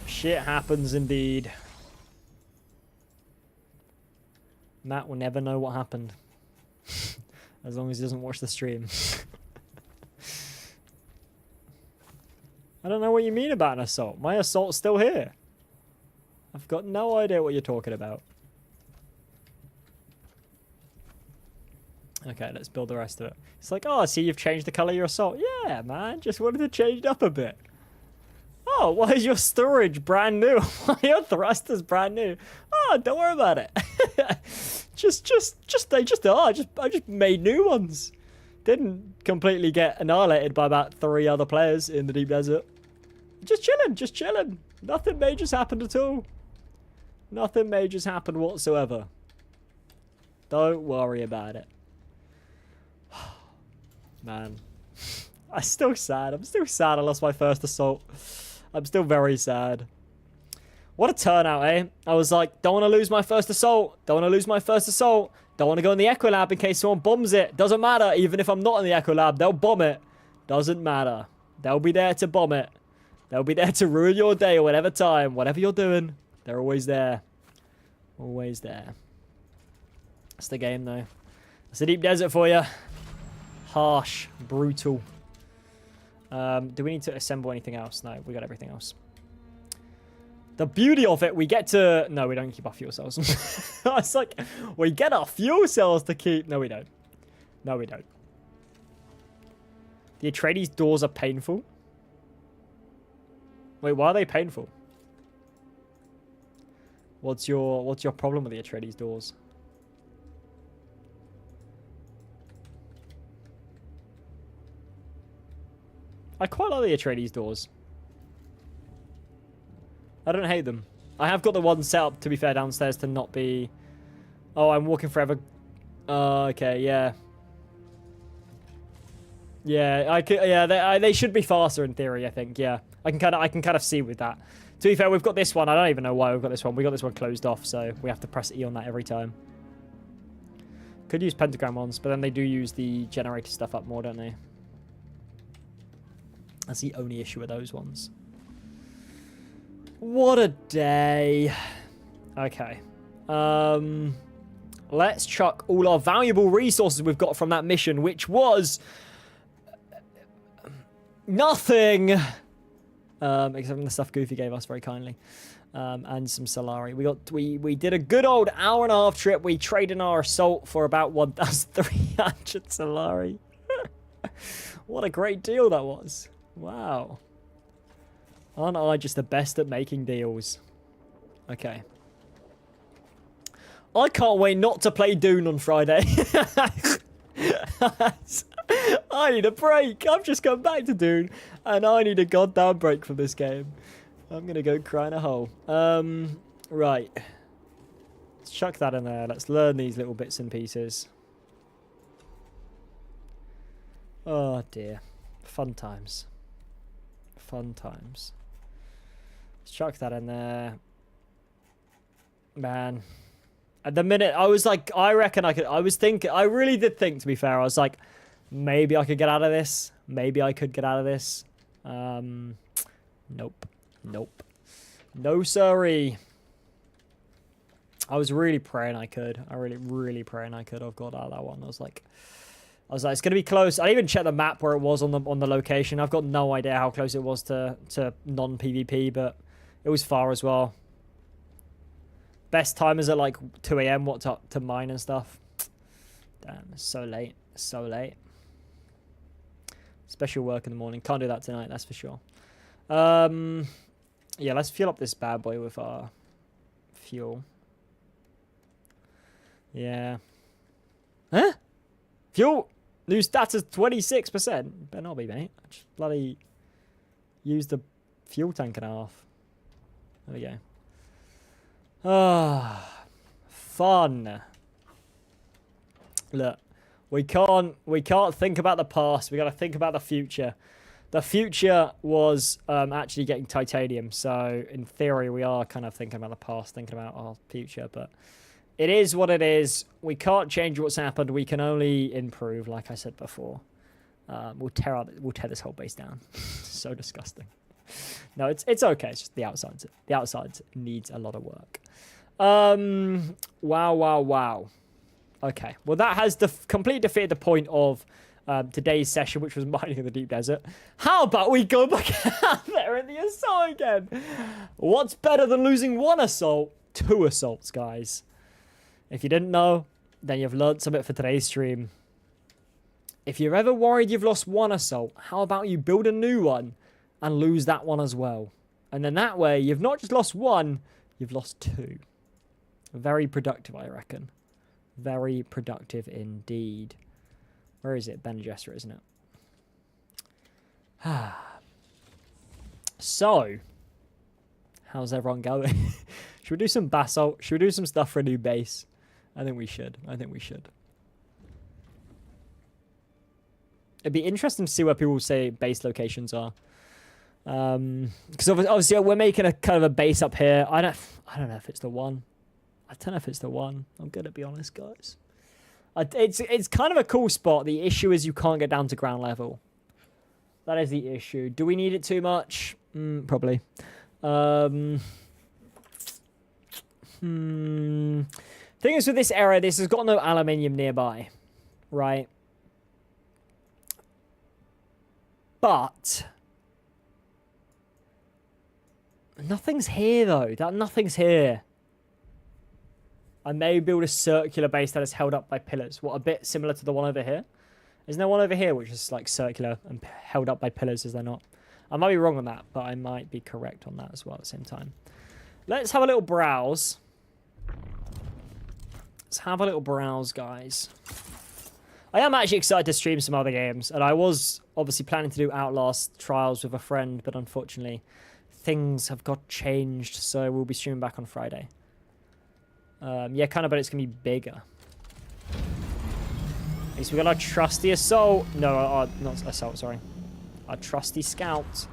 Shit happens indeed. Matt will never know what happened. As long as he doesn't watch the stream. I don't know what you mean about an assault. My assault's still here. I've got no idea what you're talking about. Okay, let's build the rest of it. It's like, oh, I see you've changed the color of your assault. Yeah, man, just wanted to change it up a bit. Oh, why is your storage brand new? Why your thrusters brand new? Oh, don't worry about it. they just are. I just made new ones. Didn't completely get annihilated by about 3 other players in the deep desert. Just chilling. Nothing major's happened at all. Nothing major's happened whatsoever. Don't worry about it. Man. I'm still sad. I'm still sad I lost my first assault. I'm still very sad. What a turnout, eh? I was like, don't want to lose my first assault. Don't want to lose my first assault. Don't want to go in the Echo Lab in case someone bombs it. Doesn't matter. Even if I'm not in the Echo Lab, they'll bomb it. Doesn't matter. They'll be there to bomb it. They'll be there to ruin your day or whatever time. Whatever you're doing, they're always there. Always there. That's the game, though. It's a deep desert for you. Harsh. Brutal. Do we need to assemble anything else? No, we got everything else. The beauty of it, we get to... No, we don't keep our fuel cells. It's like, we get our fuel cells to keep... No, we don't. No, we don't. The Atreides doors are painful. Wait, why are they painful? What's your problem with the Atreides doors? I quite like the Atreides doors. I don't hate them. I have got the one set up, to be fair, downstairs to not be... Oh, I'm walking forever. Okay, yeah. Yeah, they should be faster in theory, I think, yeah. I can kind of see with that. To be fair, we've got this one. I don't even know why we've got this one. We got this one closed off, so we have to press E on that every time. Could use pentagram ones, but then they do use the generator stuff up more, don't they? That's the only issue with those ones. What a day. Okay. Let's chuck all our valuable resources we've got from that mission, which was... Nothing! Except from the stuff Goofy gave us very kindly. And some Solari. We did a good old hour and a half trip. We traded our assault for about 1,300 Solari. What a great deal that was. Wow. Aren't I just the best at making deals? Okay. I can't wait not to play DUNE on Friday. I need a break. I've just come back to DUNE, and I need a goddamn break from this game. I'm gonna go cry in a hole. Right. Let's chuck that in there. Let's learn these little bits and pieces. Oh dear. Fun times. Fun times. Let's chuck that in there. Man. At the minute, I was like, I reckon I could, I was thinking, I really did think, to be fair, I was like, maybe I could get out of this. Maybe I could get out of this. Nope. Nope. No, sorry. I was really praying I could. I really praying I could have got out of that one. I was like, it's going to be close. I even checked the map where it was on the location. I've got no idea how close it was to non-PvP, but it was far as well. Best time is at like 2 a.m. What's up to mine and stuff. Damn, it's so late. So late. Special work in the morning. Can't do that tonight, that's for sure. Yeah, let's fuel up this bad boy with our fuel. Yeah. Huh? Fuel! New stats is 26%. Better not be, mate. I just bloody used the fuel tank and a half. There we go. Ah, fun. Look, we can't think about the past. We got to think about the future. The future was actually getting titanium. So in theory, we are kind of thinking about the past, thinking about our future. But it is what it is. We can't change what's happened. We can only improve, like I said before. We'll tear this whole base down. So disgusting. No, it's okay. It's just the outside. The outside needs a lot of work. Wow. Okay. Well, that has completely defeated the point of today's session, which was mining in the deep desert. How about we go back out there in the assault again? What's better than losing one assault? 2 assaults, guys. If you didn't know, then you've learned something for today's stream. If you're ever worried you've lost one assault, how about you build a new one and lose that one as well? And then that way, you've not just lost one, you've lost 2. Very productive, I reckon. Very productive indeed. Where is it? Bene Gesserit, isn't it? So, how's everyone going? Should we do some basalt? Should we do some stuff for a new base? I think we should. It'd be interesting to see where people say base locations are. Because obviously we're making a kind of a base up here. I don't know if it's the one. I'm gonna be honest, guys. It's kind of a cool spot. The issue is you can't get down to ground level. That is the issue. Do we need it too much? Probably. Thing is with this area, this has got no aluminium nearby, right? But nothing's here though. Nothing's here. I may build a circular base that is held up by pillars. What, a bit similar to the one over here? Isn't there one over here which is like circular and held up by pillars, is there not? I might be wrong on that, but I might be correct on that as well at the same time. Let's have a little browse. Let's have a little browse, guys. I am actually excited to stream some other games, and I was obviously planning to do Outlast Trials with a friend, but unfortunately things have got changed, so we'll be streaming back on Friday. Yeah, kind of, but it's going to be bigger. Okay, so we got our trusty assault. No, not assault, sorry. Our trusty scout.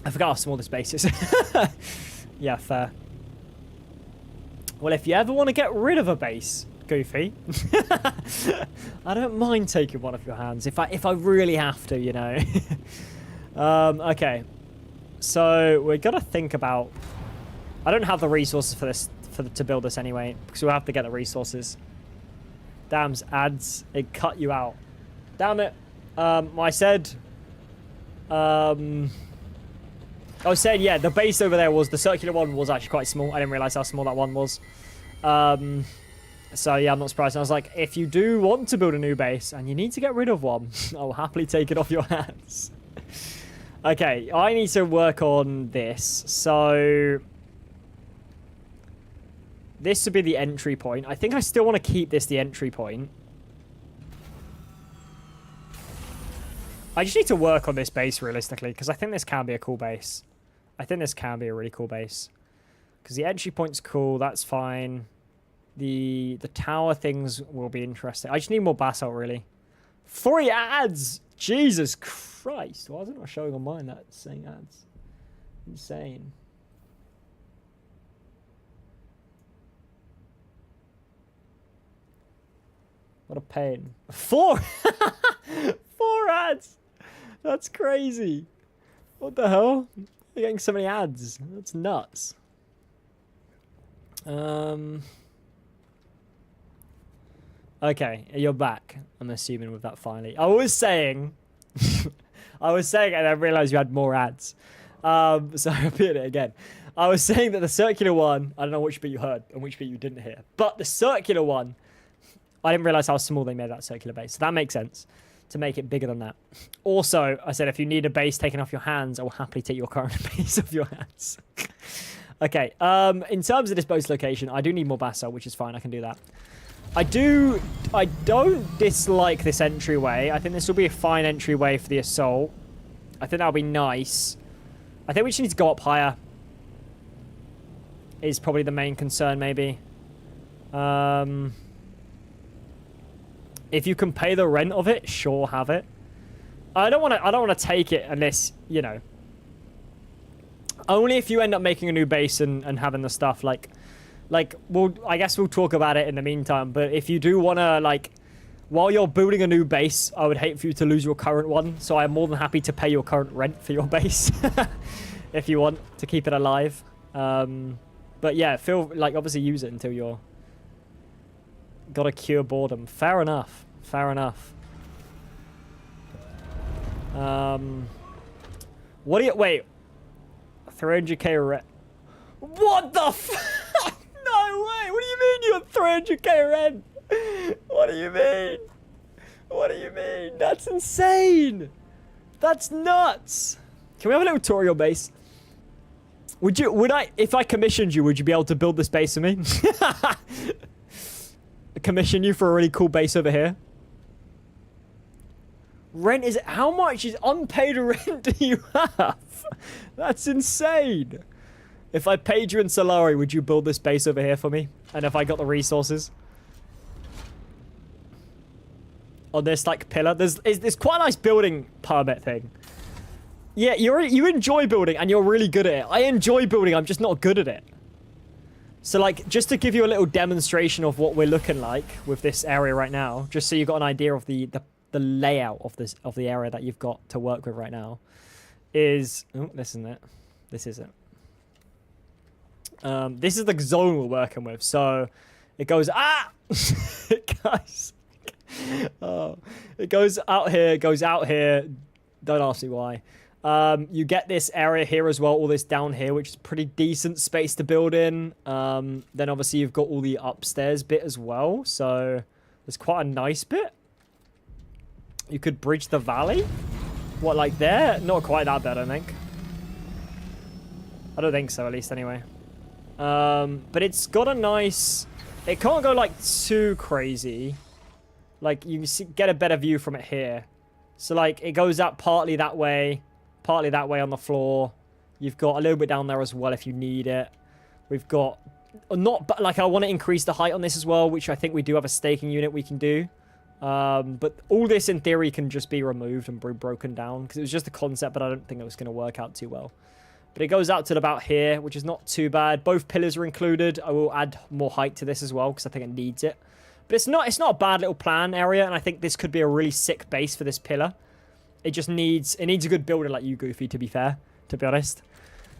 I forgot how small this base is. Yeah, fair. Well, if you ever want to get rid of a base, Goofy, I don't mind taking one of your hands if I really have to, you know. Okay. So we're gonna think about. I don't have the resources for this to build this anyway, because we'll have to get the resources. Damn ads. It cut you out. Damn it. I said... I was saying, yeah, the base over there was... The circular one was actually quite small. I didn't realize how small that one was. So, yeah, I'm not surprised. And I was like, if you do want to build a new base and you need to get rid of one, I'll happily take it off your hands. Okay, I need to work on this. So... This would be the entry point. I think I still want to keep this the entry point. I just need to work on this base realistically, because I think this can be a cool base. I think this can be a really cool base. Because the entry point's cool, that's fine. The tower things will be interesting. I just need more basalt, really. 3 ads! Jesus Christ. Why is it not showing on mine that saying ads? Insane. What a pain. 4! 4 ads! That's crazy. What the hell? You're getting so many ads. That's nuts. Okay, you're back. I'm assuming with that finally. I was saying and I realized you had more ads. So I repeated it again. I was saying that the circular one, I don't know which bit you heard and which bit you didn't hear, but the circular one, I didn't realize how small they made that circular base. So that makes sense to make it bigger than that. Also, I said if you need a base taken off your hands, I will happily take your current base off your hands. Okay, in terms of this base location, I do need more basalt, which is fine. I can do that. I don't dislike this entryway. I think this will be a fine entryway for the assault. I think that'll be nice. I think we just need to go up higher. Is probably the main concern, maybe. If you can pay the rent of it, sure, have it. I don't want to take it unless, you know. Only if you end up making a new base and having the stuff like I guess we'll talk about it in the meantime, but if you do want to, like, while you're building a new base, I would hate for you to lose your current one, so I'm more than happy to pay your current rent for your base if you want to keep it alive. But yeah, feel like obviously use it until you're gotta cure boredom. Fair enough. Fair enough. What do you... Wait. 300k rent. What the f... No way! What do you mean you have 300k rent? What do you mean? What do you mean? That's insane! That's nuts! Can we have a little tour of your base? If I commissioned you, would you be able to build this base for me? Commission you for a really cool base over here. Rent is... How much is unpaid rent do you have? That's insane. If I paid you in Solari, would you build this base over here for me? And if I got the resources? On this, like, pillar. There's quite a nice building permit thing. Yeah, you enjoy building, and you're really good at it. I enjoy building, I'm just not good at it. So, like, just to give you a little demonstration of what we're looking like with this area right now, just so you've got an idea of the layout of the area that you've got to work with right now, is... Oh, this isn't it. This isn't. This is the zone we're working with, so it goes... Ah! It goes out here, don't ask me why. You get this area here as well, all this down here, which is pretty decent space to build in. Then obviously you've got all the upstairs bit as well, so there's quite a nice bit. You could bridge the valley. What, like there? Not quite that bad, I think. I don't think so, at least anyway. But it's got a nice... It can't go, like, too crazy. Like, you can get a better view from it here. So, like, it goes up partly that way on the floor. You've got a little bit down there as well if you need it. We've got... But, like, I want to increase the height on this as well, which I think we do have a staking unit we can do. But all this, in theory, can just be removed and broken down. Because it was just a concept, but I don't think it was going to work out too well. But it goes out to about here, which is not too bad. Both pillars are included. I will add more height to this as well, because I think it needs it. But it's not a bad little plan area, and I think this could be a really sick base for this pillar. It just needs... It needs a good builder like you, Goofy, to be fair. To be honest.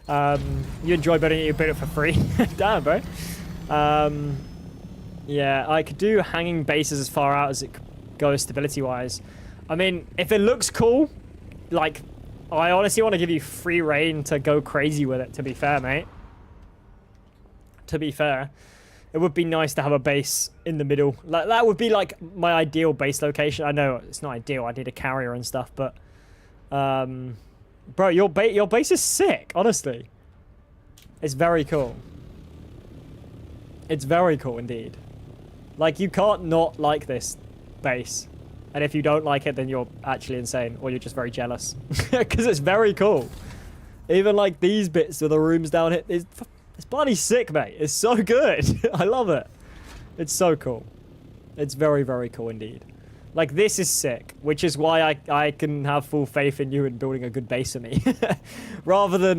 You enjoy building it, you build it for free. Damn, bro. Yeah, I could do hanging bases as far out as it goes stability-wise. I mean, if it looks cool, like, I honestly want to give you free reign to go crazy with it, to be fair, mate. To be fair. It would be nice to have a base in the middle. Like, that would be, like, my ideal base location. I know it's not ideal. I need a carrier and stuff, but... bro, your base is sick, honestly. It's very cool. It's very cool indeed. Like, you can't not like this base. And if you don't like it, then you're actually insane. Or you're just very jealous. Because it's very cool. Even, like, these bits with the rooms down here. It's bloody sick, mate. It's so good. I love it. It's so cool. It's very, very cool indeed. Like, this is sick. Which is why I can have full faith in you in building a good base for me. Rather than,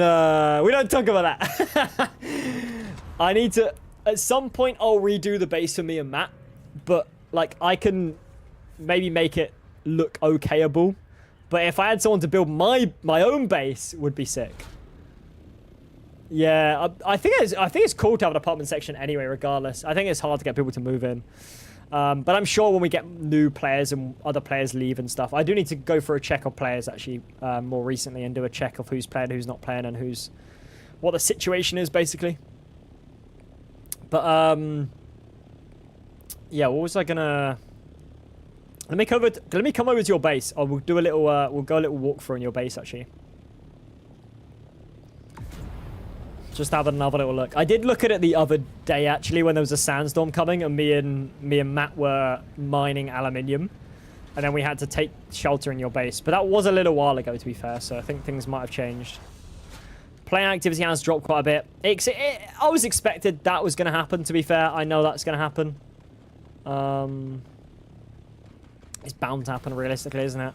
we don't talk about that. I need to... At some point, I'll redo the base for me and Matt. But, like, I can maybe make it look okayable. But if I had someone to build my own base, would be sick. Yeah, I think it's cool to have an apartment section anyway, regardless. I think it's hard to get people to move in. But I'm sure when we get new players and other players leave and stuff, I do need to go for a check of players, actually, more recently, and do a check of who's playing, who's not playing, and what the situation is, basically. But, yeah, what was I gonna... Let me come over to your base. We'll do a little, we'll go a little walkthrough in your base, actually. Just have another little look. I did look at it the other day, actually, when there was a sandstorm coming, and me and Matt were mining aluminium. And then we had to take shelter in your base. But that was a little while ago, to be fair, so I think things might have changed. Playing activity has dropped quite a bit. I was expected that was going to happen, to be fair. I know that's going to happen. It's bound to happen, realistically, isn't it?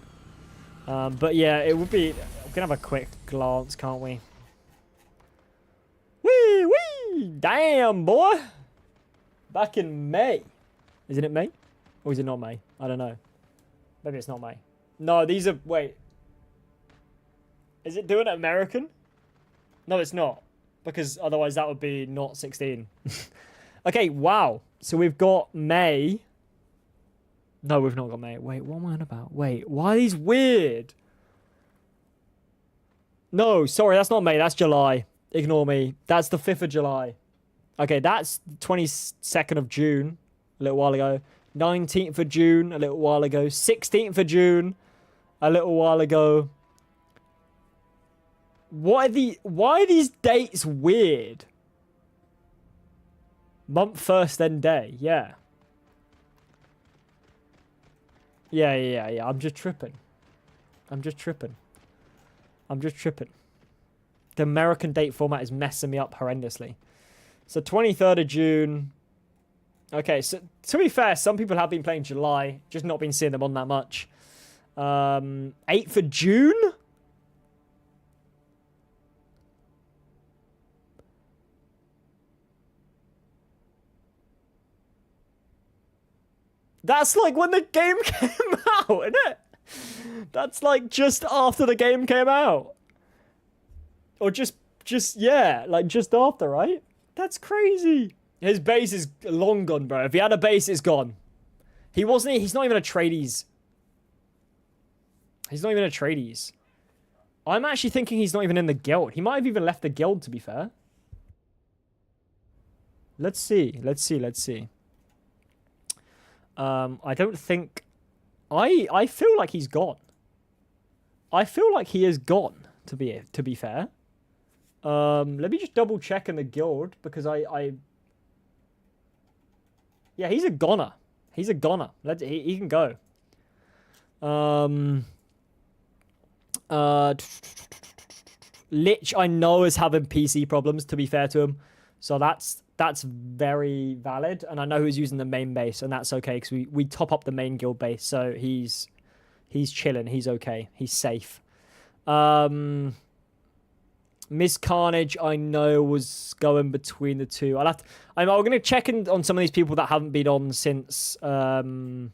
But yeah, it would be... We can have a quick glance, can't we? Wee, wee! Damn, boy! Back in May. Isn't it May? Or is it not May? I don't know. Maybe it's not May. No, these are... Wait. Is it doing it American? No, it's not. Because otherwise that would be not 16. Okay, wow. So we've got May. No, we've not got May. Wait, what am I on about? Wait, why are these weird? No, sorry, that's not May. That's July. Ignore me. That's the 5th of July. Okay, that's 22nd of June. A little while ago. 19th of June. A little while ago. 16th of June. A little while ago. Why are these dates weird? Month first, then day. Yeah. Yeah. I'm just tripping. The American date format is messing me up horrendously. So 23rd of June. Okay, so to be fair, some people have been playing July, just not been seeing them on that much. 8th of June? That's like when the game came out, isn't it? That's like just after the game came out. Or yeah, like just after, right? That's crazy. His base is long gone, bro. If he had a base, it's gone. He's not even a tradies. I'm actually thinking he's not even in the guild. He might have even left the guild, to be fair. Let's see. I don't think... I feel like he's gone. I feel like he is gone, to be fair. Let me just double check in the guild, because yeah, he's a goner. He can go. Lich, I know, is having PC problems, to be fair to him. So that's very valid. And I know who's using the main base, and that's okay, because we top up the main guild base. So he's chilling. He's okay. He's safe. Miss Carnage, I know, was going between the two. I'm going to check in on some of these people that haven't been on since. That's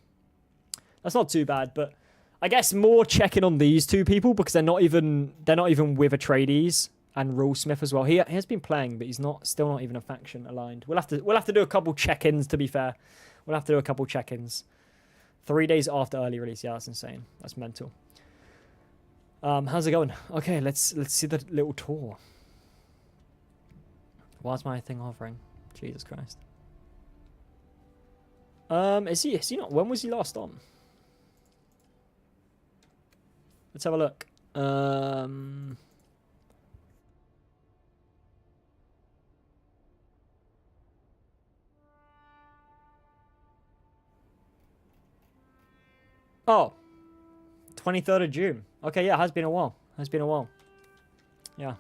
not too bad, but I guess more checking on these two people, because they're not even with Atreides. and Rulesmith as well. He has been playing, but he's still not even a faction aligned. We'll have to do a couple check-ins. To be fair, we'll have to do a couple check-ins. 3 days after early release. Yeah, that's insane. That's mental. How's it going? Okay, let's see the little tour. Why's my thing hovering? Jesus Christ. Is he not? When was he last on? Let's have a look. Oh. 23rd of June. Okay, yeah, has been a while. Has been a while. Yeah.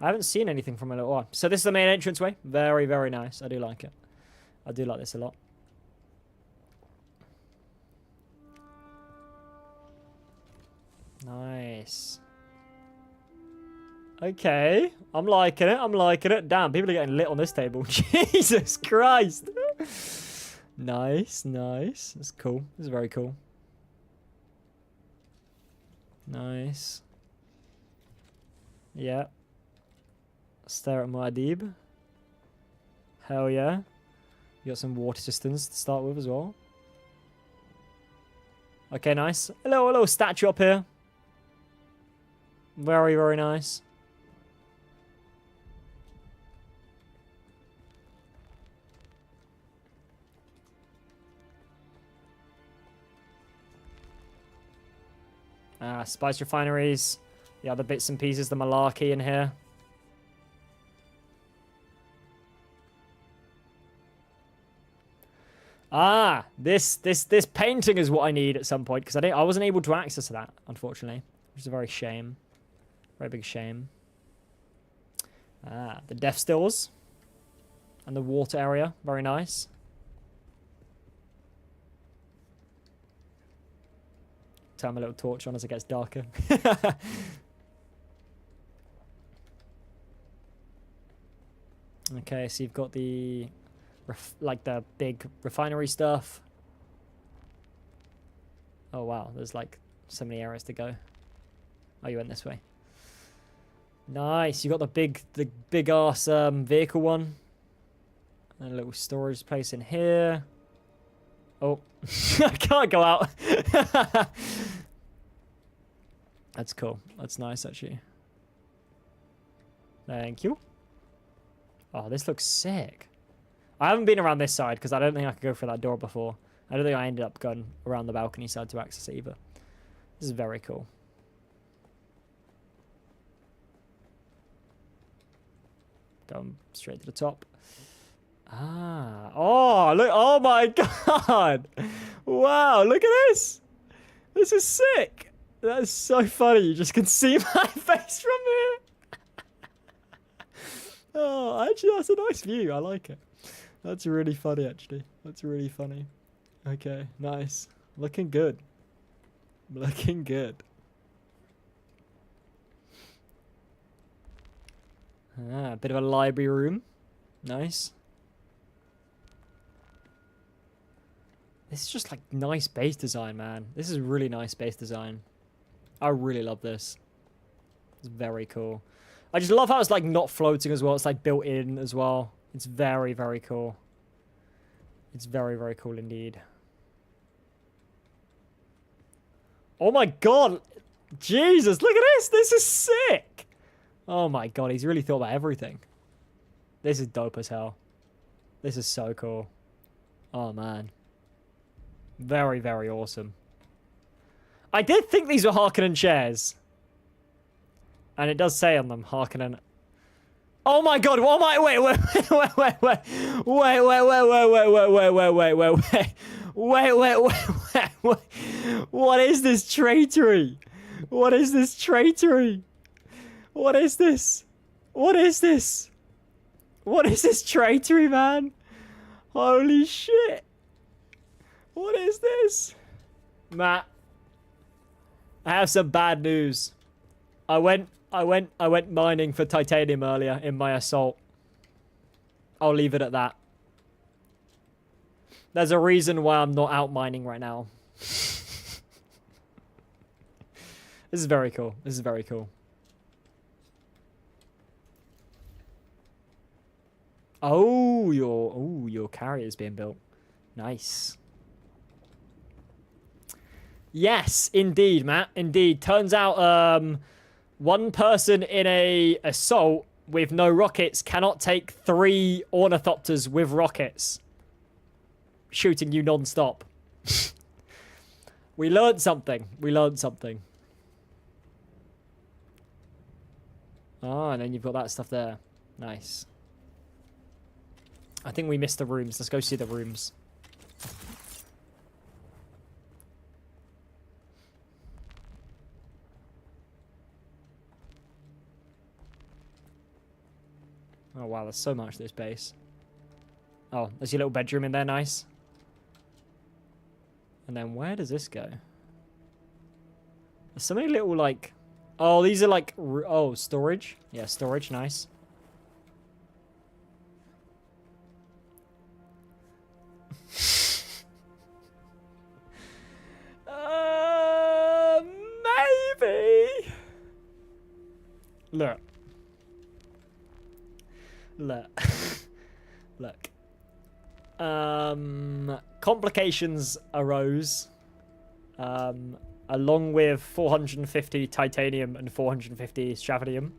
I haven't seen anything from a little while. So this is the main entranceway. Very, very nice. I do like it. I do like this a lot. Nice. Okay. I'm liking it. I'm liking it. Damn, people are getting lit on this table. Jesus Christ. Nice, nice. That's cool. This is very cool. Nice. Yeah. Stare at Muad'Dib. Hell yeah. You got some water systems to start with as well. Okay, nice. Hello, hello, statue up here. Very, very nice. Spice refineries. The other bits and pieces, the malarkey in here. Ah, this painting is what I need at some point because I wasn't able to access that, unfortunately, which is a very shame, very big shame. Ah, the death stills and the water area, very nice. Turn my little torch on as it gets darker. Okay, so you've got the like the big refinery stuff. Oh wow, there's like so many areas to go. Oh, you went this way. Nice. You got the big ass vehicle one. And a little storage place in here. Oh, I can't go out. That's cool. That's nice actually. Thank you. Oh, this looks sick. I haven't been around this side because I don't think I could go through that door before. I don't think I ended up going around the balcony side to access it either. This is very cool. Going straight to the top. Ah. Oh, look. Oh my god. Wow, look at this. This is sick. That is so funny. You just can see my face from here. Oh, actually, that's a nice view. I like it. That's really funny, actually. That's really funny. Okay, nice. Looking good. Looking good. Ah, a bit of a library room. Nice. This is just like nice base design, man. This is really nice base design. I really love this. It's very cool. I just love how it's like not floating as well. It's like built in as well. It's very, very cool. It's very, very cool indeed. Oh my god. Jesus, look at this. This is sick. Oh my god, he's really thought about everything. This is dope as hell. This is so cool. Oh man. Very, very awesome. I did think these were Harkonnen chairs. And it does say on them, Harkonnen. Oh my god, oh my, wait. What is this traitory? What is this traitory? What is this? What is this? What is this traitory, man? Holy shit. What is this? Matt, I have some bad news. I went mining for titanium earlier in my assault. I'll leave it at that. There's a reason why I'm not out mining right now. This is very cool. This is very cool. Oh, your carrier's being built. Nice. Yes, indeed, Matt. Indeed. Turns out one person in a assault with no rockets cannot take 3 ornithopters with rockets shooting you non-stop. We learned something. We learned something. Oh, and then you've got that stuff there. Nice. I think we missed the rooms. Let's go see the rooms. Oh, wow. There's so much to this base. Oh, there's your little bedroom in there. Nice. And then where does this go? There's so many little, like... Oh, these are like... Oh, storage. Yeah, storage. Nice. Maybe. Look. Look. Look. Complications arose. Along with 450 titanium and 450 stravadium.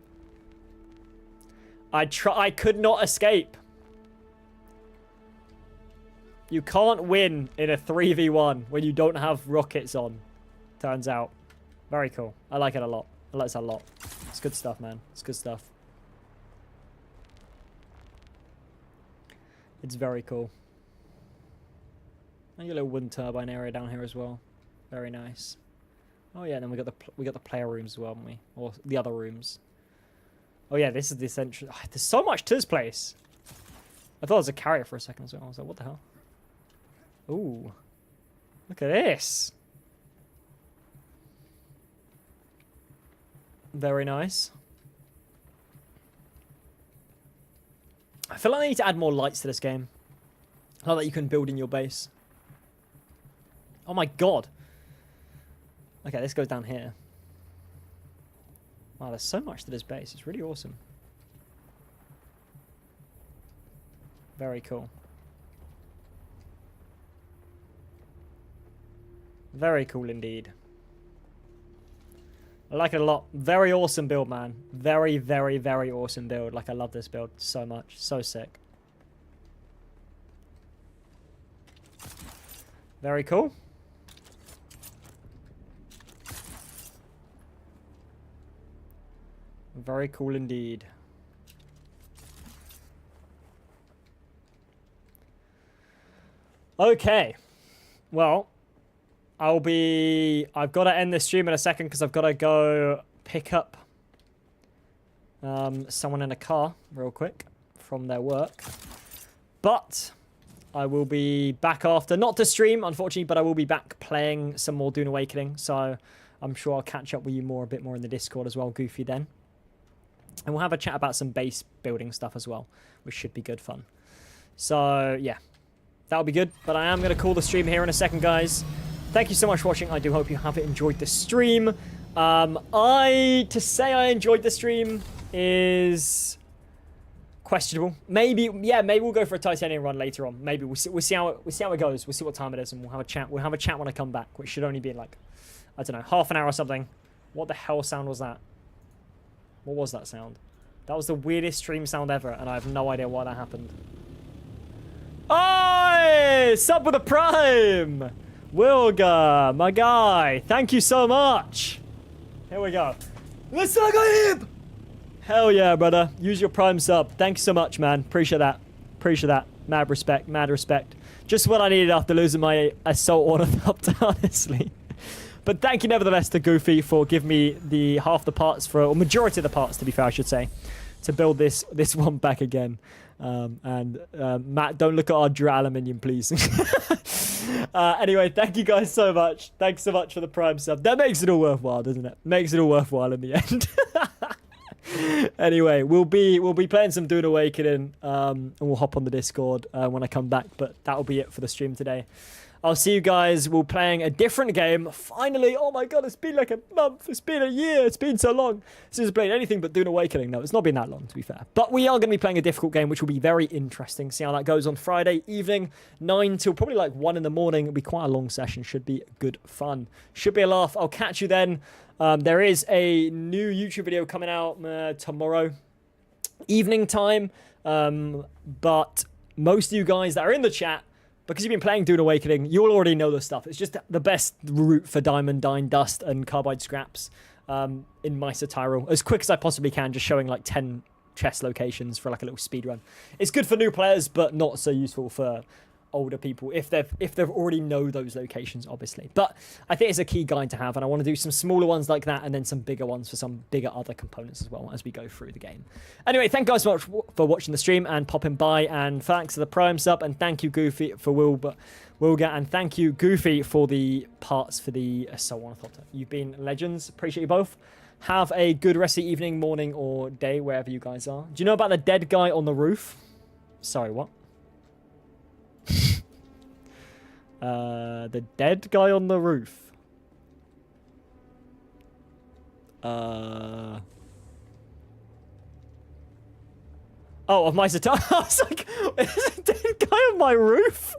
I could not escape. You can't win in a 3v1 when you don't have rockets on. Turns out. Very cool. I like it a lot. I like it a lot. It's good stuff, man. It's good stuff. It's very cool. And your little wind turbine area down here as well. Very nice. Oh yeah, and then we got the player rooms as well, haven't we? Or the other rooms. Oh yeah, this is the essential. Oh, there's so much to this place. I thought it was a carrier for a second as well. I was like, what the hell? Ooh. Look at this. Very nice. I feel like I need to add more lights to this game. I love that you can build in your base. Oh my god. Okay, this goes down here. Wow, there's so much to this base. It's really awesome. Very cool. Very cool indeed. I like it a lot. Very awesome build, man. Very, very, very awesome build. Like, I love this build so much. So sick. Very cool. Very cool indeed. Okay. Well, I've got to end this stream in a second because I've got to go pick up someone in a car real quick from their work. But I will be back after, not to stream, unfortunately, but I will be back playing some more Dune Awakening. So I'm sure I'll catch up with you a bit more in the Discord as well, Goofy, then. And we'll have a chat about some base building stuff as well, which should be good fun. So, yeah, that'll be good. But I am going to call the stream here in a second, guys. Thank you so much for watching. I do hope you have enjoyed the stream. To say I enjoyed the stream is questionable. Maybe, yeah, maybe we'll go for a titanium run later on. Maybe we'll see how it goes. We'll see what time it is, and we'll have a chat. We'll have a chat when I come back, which should only be like, I don't know, half an hour or something. What the hell sound was that? What was that sound? That was the weirdest stream sound ever, and I have no idea why that happened. Oh, sub with a prime! Wilga, my guy, thank you so much. Here we go. Let's go him! Hell yeah, brother. Use your prime sub. Thanks so much, man. Appreciate that. Appreciate that. Mad respect, mad respect. Just what I needed after losing my assault ornithopter, honestly. But thank you nevertheless to Goofy for giving me the half the parts or majority of the parts, to be fair, I should say, to build this one back again. Matt, don't look at our aluminium, please. Anyway, thank you guys so much. Thanks so much for the prime sub. That makes it all worthwhile, doesn't it? Makes it all worthwhile in the end. Anyway, we'll be playing some Dune Awakening, and we'll hop on the Discord when I come back. But that'll be it for the stream today. I'll see you guys. We're playing a different game. Finally, oh my god, it's been like a month. It's been a year. It's been so long since I played anything but DUNE Awakening. No, it's not been that long, to be fair. But we are going to be playing a difficult game, which will be very interesting. See how that goes on Friday evening, 9 till probably like 1 in the morning. It'll be quite a long session. Should be good fun. Should be a laugh. I'll catch you then. There is a new YouTube video coming out tomorrow evening time. But most of you guys that are in the chat, because you've been playing DUNE Awakening, you'll already know the stuff. It's just the best route for diamond, dine, dust, and carbide scraps in Meister Tyrol. As quick as I possibly can, just showing like 10 chest locations for like a little speed run. It's good for new players, but not so useful for older people if they've already know those locations, obviously. But I think it's a key guide to have, and I want to do some smaller ones like that and then some bigger ones for some bigger other components as well as we go through the game. Anyway, thank you guys so much for watching the stream and popping by, and thanks to the Prime sub, and thank you Goofy for Wilga, and thank you Goofy for the parts for the so on. You've been legends. Appreciate you both. Have a good rest of the evening, morning, or day, wherever you guys are. Do you know about the dead guy on the roof? Sorry, what? The dead guy on the roof. Oh, of my Satar. I was like, is a dead guy on my roof?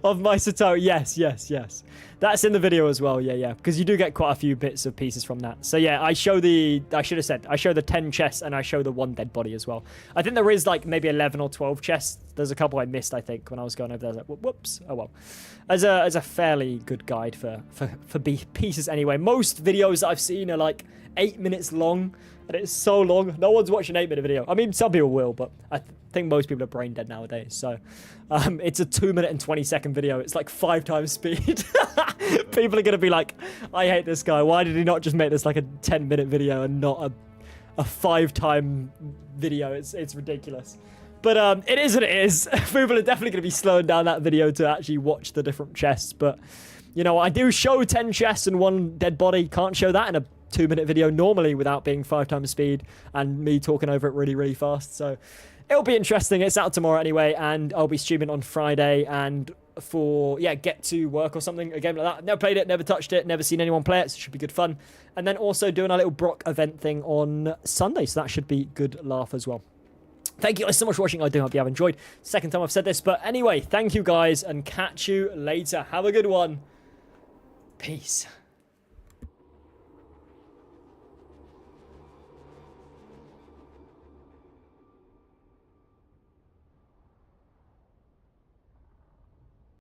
Of my Satar. Yes. That's in the video as well. Yeah. Because you do get quite a few bits of pieces from that. So yeah, I show the 10 chests and I show the 1 dead body as well. I think there is like maybe 11 or 12 chests. There's a couple I missed, I think, when I was going over there. I was like, whoops. Oh well. As a fairly good guide for pieces anyway. Most videos that I've seen are like 8 minutes long. And it's so long. No one's watching an 8-minute video. I mean, some people will, but I think most people are brain dead nowadays. So it's a 2-minute and 20-second video. It's like 5 times speed. People are going to be like, I hate this guy. Why did he not just make this like a 10-minute video and not a 5-time video? It's ridiculous. But it is what it is. People are definitely going to be slowing down that video to actually watch the different chests. But, you know, I do show 10 chests and 1 dead body. Can't show that in a 2-minute video normally without being 5 times speed and me talking over it really fast. So it'll be interesting. It's out tomorrow anyway, and I'll be streaming on Friday, and for get to work or something, a game like that. Never played it, never touched it, never seen anyone play it, so it should be good fun. And then also doing a little Brock event thing on Sunday, so that should be good laugh as well. Thank you guys so much for watching. I do hope you have enjoyed. Second time I've said this, but anyway, thank you guys, and catch you later. Have a good one. Peace.